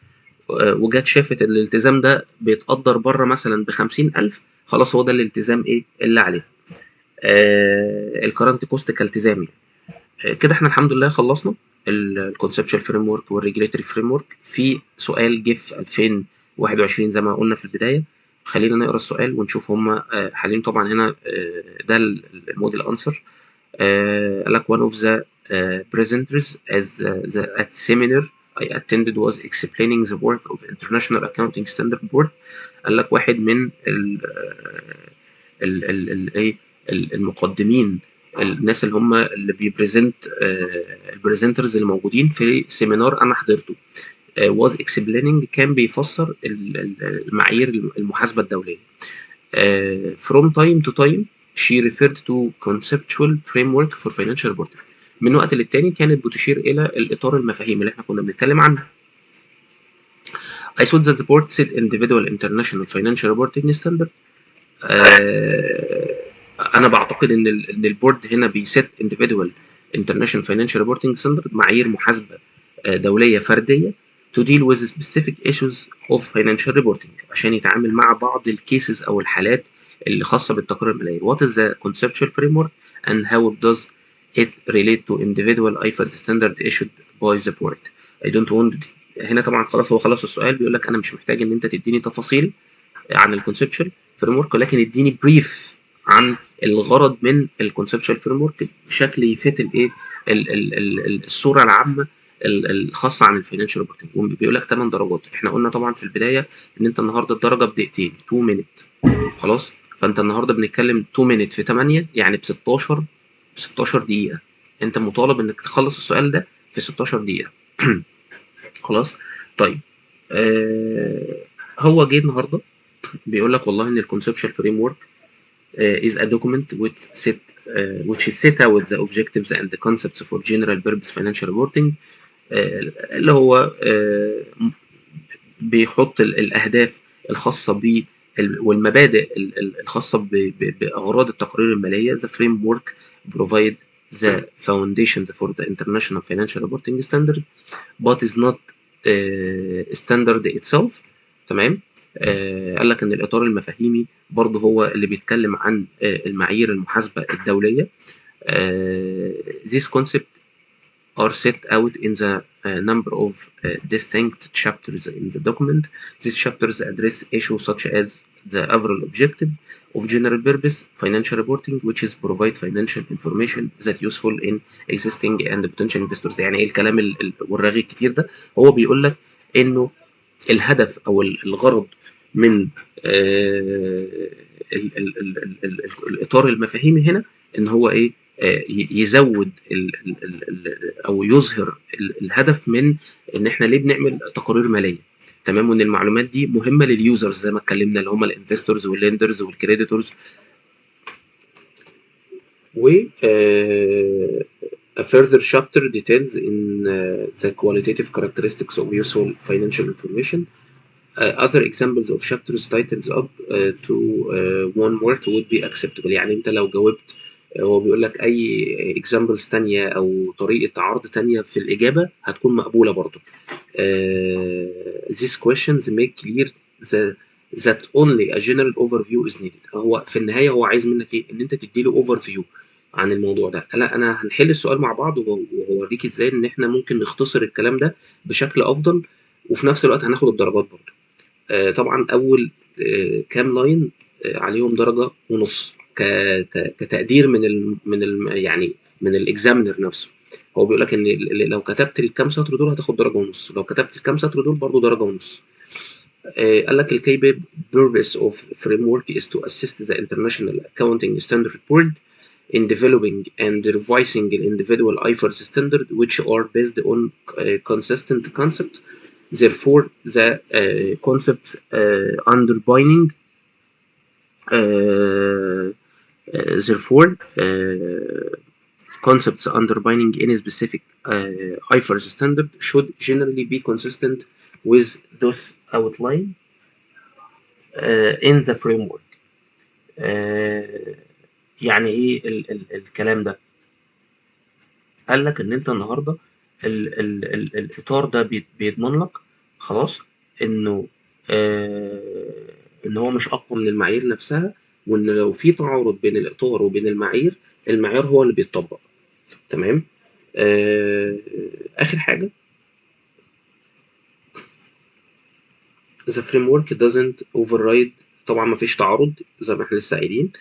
وجت شافت ان الالتزام ده بيتقدر بره مثلا ب50000، خلاص هو ده الالتزام اللي عليه. الكرنت كوست كالتزام يعني. كده احنا الحمد لله خلصنا الكونسبشوال فريم ورك والريجوليتوري فريم ورك. في سؤال جه في 2021 زي ما قلنا في البدايه، خلينا نقرا السؤال ونشوف هم حالين. طبعا هنا ده الموديل انسر. قال لك one of the presenters at seminar I attended was explaining the work of International Accounting Standard Board. قال لك واحد من المقدمين، الناس اللي هم اللي بيبريزنت، البريزنترز اللي موجودين في سيمينار انا حضرته، was explaining، كان بيفسر المعايير المحاسبه الدوليه. From time to time she referred to conceptual framework for financial reporting. من وقت للتاني كانت بتشير الى الاطار المفاهيم اللي احنا كنا بنتكلم عنها. I thought that the board set individual international financial reporting standard. انا بعتقد ان البورد هنا بيست individual international financial reporting standard، معايير محاسبه دوليه فرديه to deal with specific issues of financial reporting، عشان يتعامل مع بعض الكيسز او الحالات اللي خاصه بالتقرير المالي. What is the conceptual framework and how does it relate to individual IFRS standard issued by the board? I don't want. هنا طبعا خلاص هو خلص السؤال، بيقول لك انا مش محتاج ان انت تديني تفاصيل عن الكونسبشوال فريم ورك، ولكن اديني بريف عن الغرض من الكونسبشوال فريم ورك بشكل يفيد الصوره العامه الخاصه عن الفاينانشال ريبورتنج. بيقول لك 8 درجات. احنا قلنا طبعا في البدايه ان انت النهارده الدرجه بدقيقتين 2 مينت. خلاص، فانت النهارده بنتكلم 2 مينت في 8 يعني ب 16 دقيقه. انت مطالب انك تخلص السؤال ده في 16 دقيقه. خلاص. طيب هو جه النهارده بيقول لك والله ان الكونسبشوال فريم ورك is a document which is set out the objectives and the concepts for general purpose financial reporting. اللي هو بيحط الأهداف الخاصة والمبادئ الخاصة بأغراض التقارير المالية. The framework provide the foundations for the international financial reporting standard but is not standard itself. تمام. قال لك ان الاطار المفاهيمي برضه هو اللي بيتكلم عن المعايير المحاسبه الدوليه. These concepts are set out in the number of distinct chapters in the document. These chapters address issues such as the overall objective of general purpose financial reporting, which is provide financial information that useful in existing and potential investors. يعني ايه الكلام والرغي الكتير ده؟ هو بيقول لك انه الهدف او الغرض من الاطار المفاهيمي هنا ان هو ايه، يزود او يظهر الهدف من ان احنا ليه بنعمل تقارير ماليه. تمام. وان المعلومات دي مهمه لليوزرز زي ما اتكلمنا اللي هم الانفستورز والليندرز والكريديتورز. و a further chapter details in the qualitative characteristics of useful financial information. Other examples of chapters titles up to one word would be acceptable. يعني انت لو جاوبت هو بيقول لك اي examples تانية او طريقة عرض تانية في الإجابة هتكون مقبولة برضو. These questions make clear that only a general overview is needed. هو في النهاية هو عايز منك ايه؟ ان انت تديله overview عن الموضوع ده. انا هنحل السؤال مع بعض وهوريك ازاي ان احنا ممكن نختصر الكلام ده بشكل افضل وفي نفس الوقت هناخد الدرجات برضو. طبعا اول كام لاين عليهم درجه ونص كتقدير يعني من الاكزامينر نفسه. هو بيقول لك ان لو كتبت الكام سطر دول هتاخد درجه ونص، لو كتبت الكام سطر دول برضو درجه ونص. قال لك الكي purpose of framework is to assist the international accounting standard board in developing and revising the individual IFRS standard which are based on consistent concept. Therefore, the concept underpinning therefore concepts underpinning any specific IFRS standard should generally be consistent with those outlined in the framework. يعني ايه الكلام ده؟ قال لك ان انت النهارده الاطار ده بيضمن لك خلاص انه ان هو مش اقوى من المعايير نفسها، وان لو في تعارض بين الاطار وبين المعيار هو اللي بيتطبق. تمام. اخر حاجه the framework doesn't override. طبعا ما فيش تعارض زي ما احنا لسه قايلين.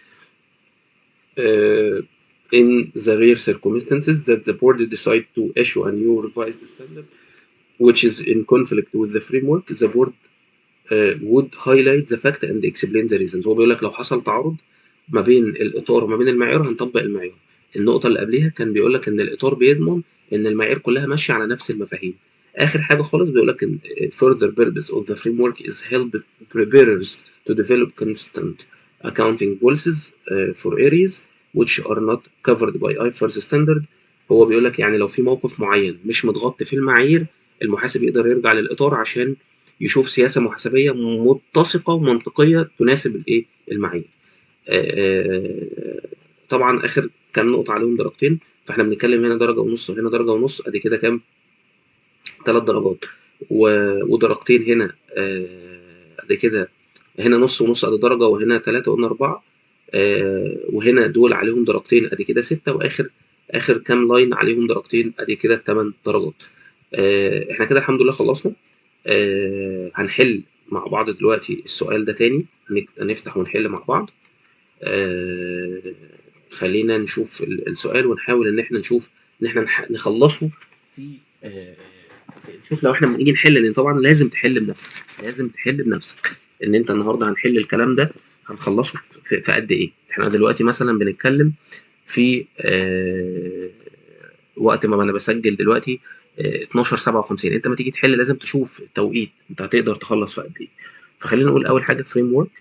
in the rare circumstances that the board decide to issue a new revised standard which is in conflict with the framework, the board would highlight the fact and explain the reasons. هو بيقول لك لو حصل تعارض ما بين الإطار وما بين المعيار هنطبق المعيار. النقطة اللي قبليها كان بيقول لك إن الإطار بيضمن إن المعايير كلها ماشية على نفس المفاهيم. آخر حاجة خالص بيقول لك إن further purpose of the framework is help preparers to develop constant accounting policies for areas which are not covered by IFRS standard. هو بيقول لك يعني لو في موقف معين مش متغطي في المعايير المحاسب يقدر يرجع للإطار عشان يشوف سياسة محاسبية متسقة ومنطقية تناسب الايه المعايير. طبعا اخر كام نقطة عليهم درجتين، فاحنا بنتكلم هنا درجة ونص وهنا درجة ونص، ادي كده كام؟ 3 درجات ودرجتين هنا. ادي كده هنا نص ونص ادي درجة، وهنا 3 قلنا 4. وهنا دول عليهم درجتين ادي كده 6، واخر كام لاين عليهم درجتين ادي كده 8 درجات. احنا كده الحمد لله خلصنا. هنحل مع بعض دلوقتي السؤال ده تاني، هنفتح ونحل مع بعض. خلينا نشوف السؤال ونحاول ان احنا نشوف ان احنا نخلصه في نشوف لو احنا بنيجي نحل، لان طبعا لازم تحل بنفسك ان انت النهارده هنحل الكلام ده هنخلصه في قد ايه. احنا دلوقتي مثلا بنتكلم في وقت ما انا بسجل دلوقتي 12:57. انت ما تيجي تحل لازم تشوف التوقيت انت هتقدر تخلص في قد ايه. فخلينا نقول اول حاجه framework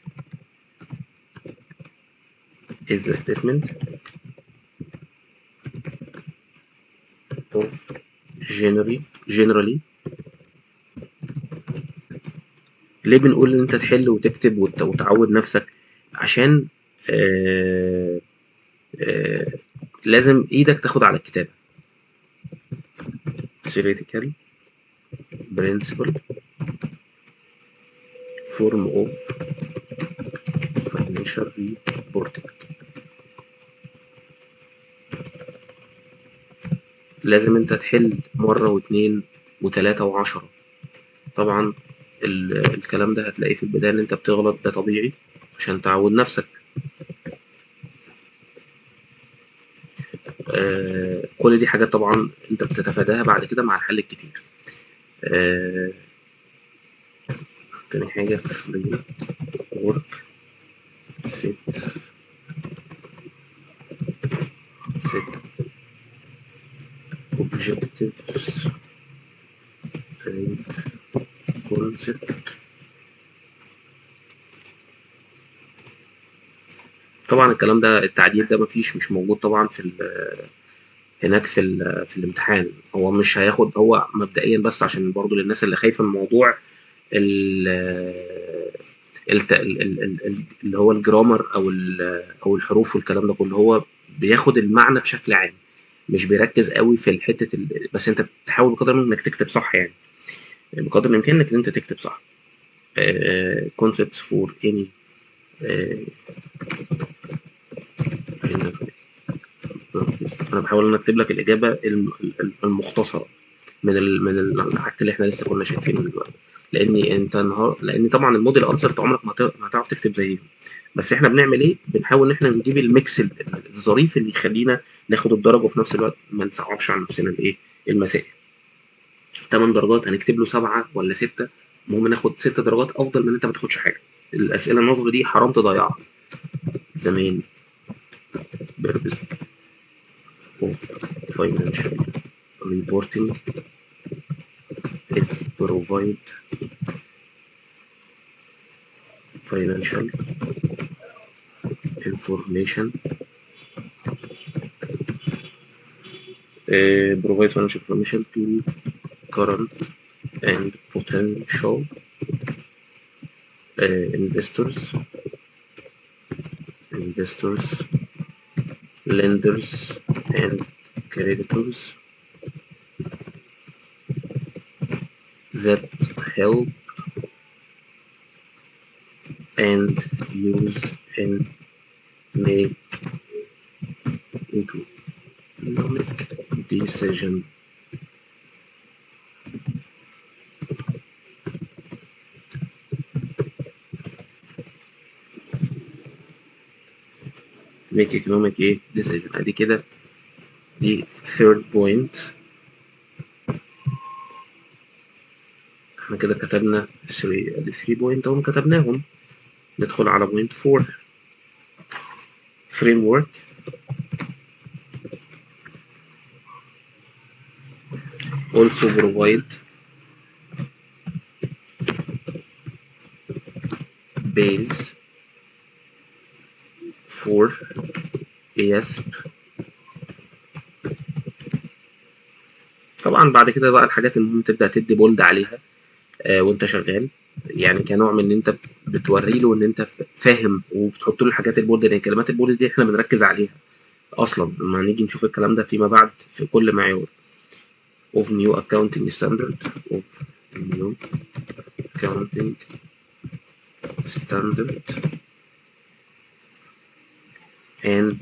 is the statement of generally. ليه بنقول ان انت تحل وتكتب وتعود نفسك؟ عشان آه آه لازم ايدك تاخد على الكتابة. theoretical principle form of financial reporting. لازم انت تحل مرة واتنين وتلاتة وعشرة. طبعا الكلام ده هتلاقيه في البداية ان انت بتغلط، ده طبيعي عشان تعود نفسك. كل دي حاجات طبعا انت بتتفاداها بعد كده مع الحل الكتير. تاني حاجة free work set objectives and concept. طبعا الكلام ده التعديل ده مش موجود طبعا هناك في الامتحان. هو مش هياخد، هو مبدئيا بس عشان برضو للناس اللي خايفة من الموضوع اللي هو الجرامر او الحروف والكلام ده كله، هو بياخد المعنى بشكل عام، مش بيركز قوي في الحته بس انت بتحاول بقدر الامكان انك تكتب صح، يعني بقدر الامكان انك انت تكتب صح. concepts for any انا بحاول ان اكتب لك الاجابه المختصره من العك اللي احنا لسه كنا شايفينه دلوقتي. لان طبعا الموديل انسر انت عمرك ما هتعرف تكتب زيهم. بس احنا بنعمل ايه؟ بنحاول ان احنا نجيب الميكس الظريف اللي يخلينا ناخد الدرجه وفي نفس الوقت ما نصعبش على نفسنا الايه المسائل. 8 درجات هنكتب له 7 ولا 6، المهم ناخد 6 درجات افضل من انت ما تاخدش حاجه. الاسئله النظري دي حرام تضيعها. زمان purpose of financial reporting is provide financial information provide financial information to current and potential investors, lenders and creditors that help and use and make economic decision. make economic ايه decision. ادي كده دي third point. احنا كده كتبنا 3 بوينت اهم كتبناهم. ندخل على بوينت 4 framework also provide base for ESP. طبعا بعد كده بقى الحاجات المهمة تبدأ تدي بولد عليها وانت شغال، يعني كنوع من ان انت بتوري له ان انت فاهم، وبتحط له الحاجات البولد، لان كلمات البولد دي احنا بنركز عليها اصلا لما نيجي نشوف الكلام ده فيما بعد في كل معيار. of new accounting standard of new accounting standard and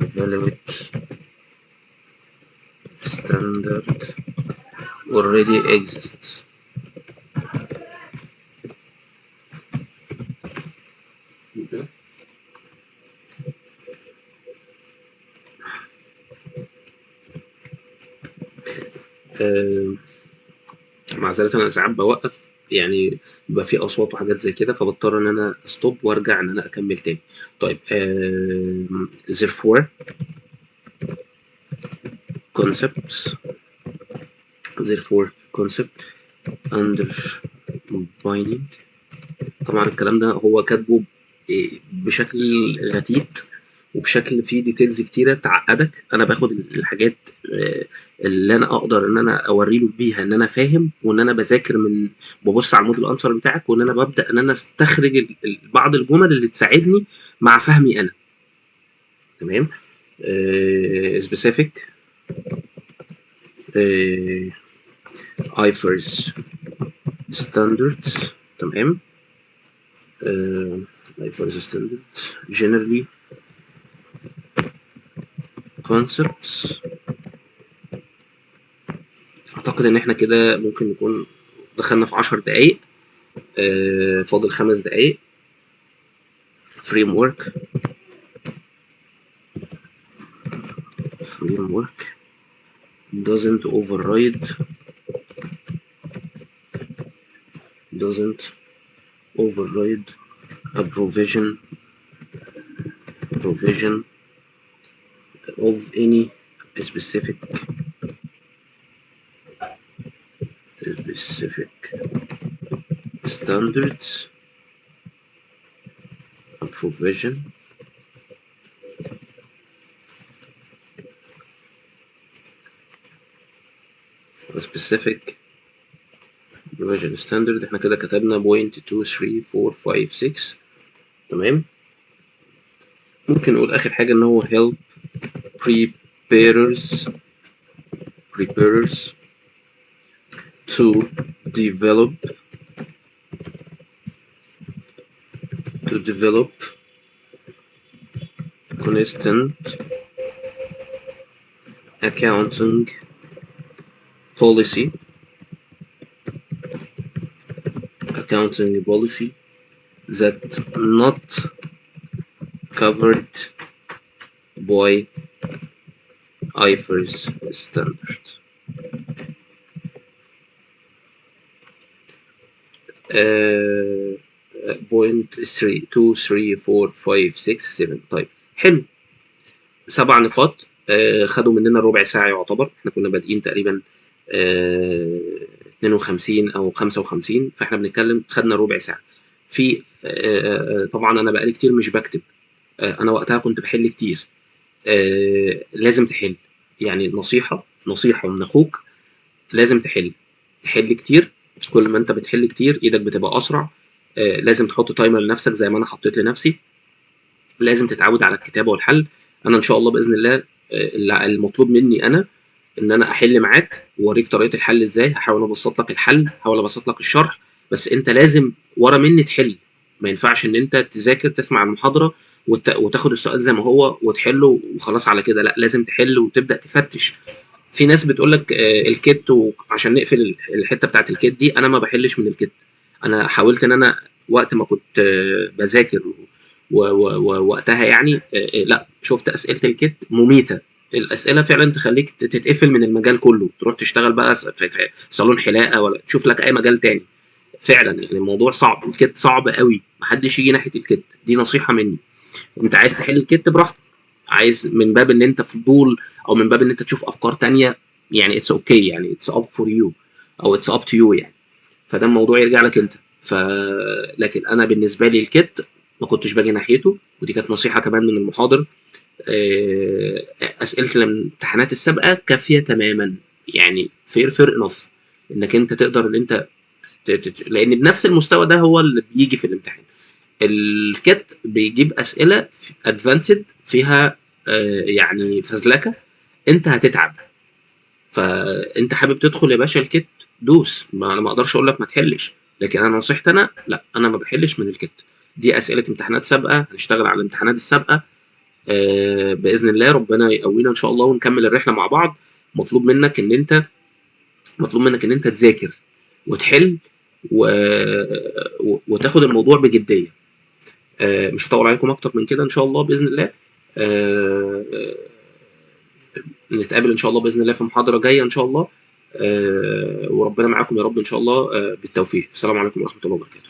evaluate standard already exists. معذرة انا ساعات بوقف، يعني بيبقى في اصوات وحاجات زي كده، فبضطر ان انا ستوب وارجع ان انا اكمل تاني. طيب therefore concepts therefore concept undermining طبعا الكلام ده هو كاتبه بشكل غتيت وبشكل فيه ديتيلز كتيره تعقدك. انا باخد الحاجات اللي انا اقدر ان انا اوري له بيها ان انا فاهم، وان انا بذاكر من ببص على الموديل انسر بتاعك، وان انا ببدا ان انا استخرج بعض الجمل اللي تساعدني مع فهمي انا. تمام. specific IFRS standards. تمام. IFRS standards generally concepts. اعتقد ان احنا كده ممكن نكون دخلنا في 10 دقايق. فاضل 5 دقايق. framework doesn't override a provision of any specific standards. A provision specific provision standard. احنا كده كتبنا point 2 3 4 5 6. تمام. ممكن نقول اخر حاجه ان هو help preparers to develop consistent accounting policy that not covered by IFRS standard. point 3 2 3 4 5 6 7. طيب حلو. 7 نقاط. خدوا مننا ربع ساعة يعتبر. احنا كنا بادئين تقريبا 52 او 55، فاحنا بنتكلم خدنا ربع ساعة. في طبعا انا بقالي كتير مش بكتب. انا وقتها كنت بحل كتير. لازم تحل. يعني نصيحة من اخوك، لازم تحل كتير. كل ما انت بتحل كتير ايدك بتبقى اسرع. لازم تحط تايمر لنفسك زي ما انا حطيت لنفسي. لازم تتعود على الكتابه والحل. انا ان شاء الله باذن الله المطلوب مني انا ان انا احل معاك واوريك طريقه الحل ازاي. هحاول ابسط لك الحل، هحاول ابسط لك الشرح، بس انت لازم ورا مني تحل. ما ينفعش ان انت تذاكر تسمع المحاضره وتاخد السؤال زي ما هو وتحله وخلاص على كده. لا، لازم تحل وتبدا تفتش. في ناس بتقول لك الكت، وعشان نقفل الحته بتاعت الكت دي، انا ما بحلش من الكت. انا حاولت ان انا وقت ما كنت بذاكر ووقتها يعني لا، شفت اسئله الكت مميته. الاسئله فعلا تخليك تتقفل من المجال كله، تروح تشتغل بقى في صالون حلاقه ولا تشوف لك اي مجال تاني. فعلا يعني الموضوع صعب. الكت صعب قوي، محدش يجي ناحيه الكت. دي نصيحه مني. انت عايز تحل الكت براحتك، عايز من باب ان انت فضول او من باب ان انت تشوف افكار تانية، يعني اتس اوكي. يعني اتس اب فور يو او اتس اب تو يو يعني. فده الموضوع يرجع لك انت. لكن انا بالنسبه لي الكت ما كنتش باجي ناحيته، ودي كانت نصيحه كمان من المحاضر. اسئله الامتحانات السابقه كافيه تماما، يعني فير انف انك انت تقدر ان انت لان بنفس المستوى ده هو اللي بيجي في الامتحان. الكت بيجيب اسئله ادفانسد فيها يعني فزلكه، انت هتتعب. فانت حابب تدخل يا باشا الكت، دوس. ما انا ما اقدرش اقول لك ما تحلش، لكن انا نصيحتي انا لا، انا ما بحلش من الكت. دي اسئله امتحانات سابقه، هنشتغل على الامتحانات السابقه باذن الله. ربنا يقوينا ان شاء الله ونكمل الرحله مع بعض. مطلوب منك ان انت تذاكر وتحل وتاخد الموضوع بجديه. مش هطول عليكم اكتر من كده ان شاء الله باذن الله. نتقابل ان شاء الله باذن الله في محاضره جايه ان شاء الله. وربنا معاكم يا رب ان شاء الله. بالتوفيق. السلام عليكم ورحمه الله وبركاته.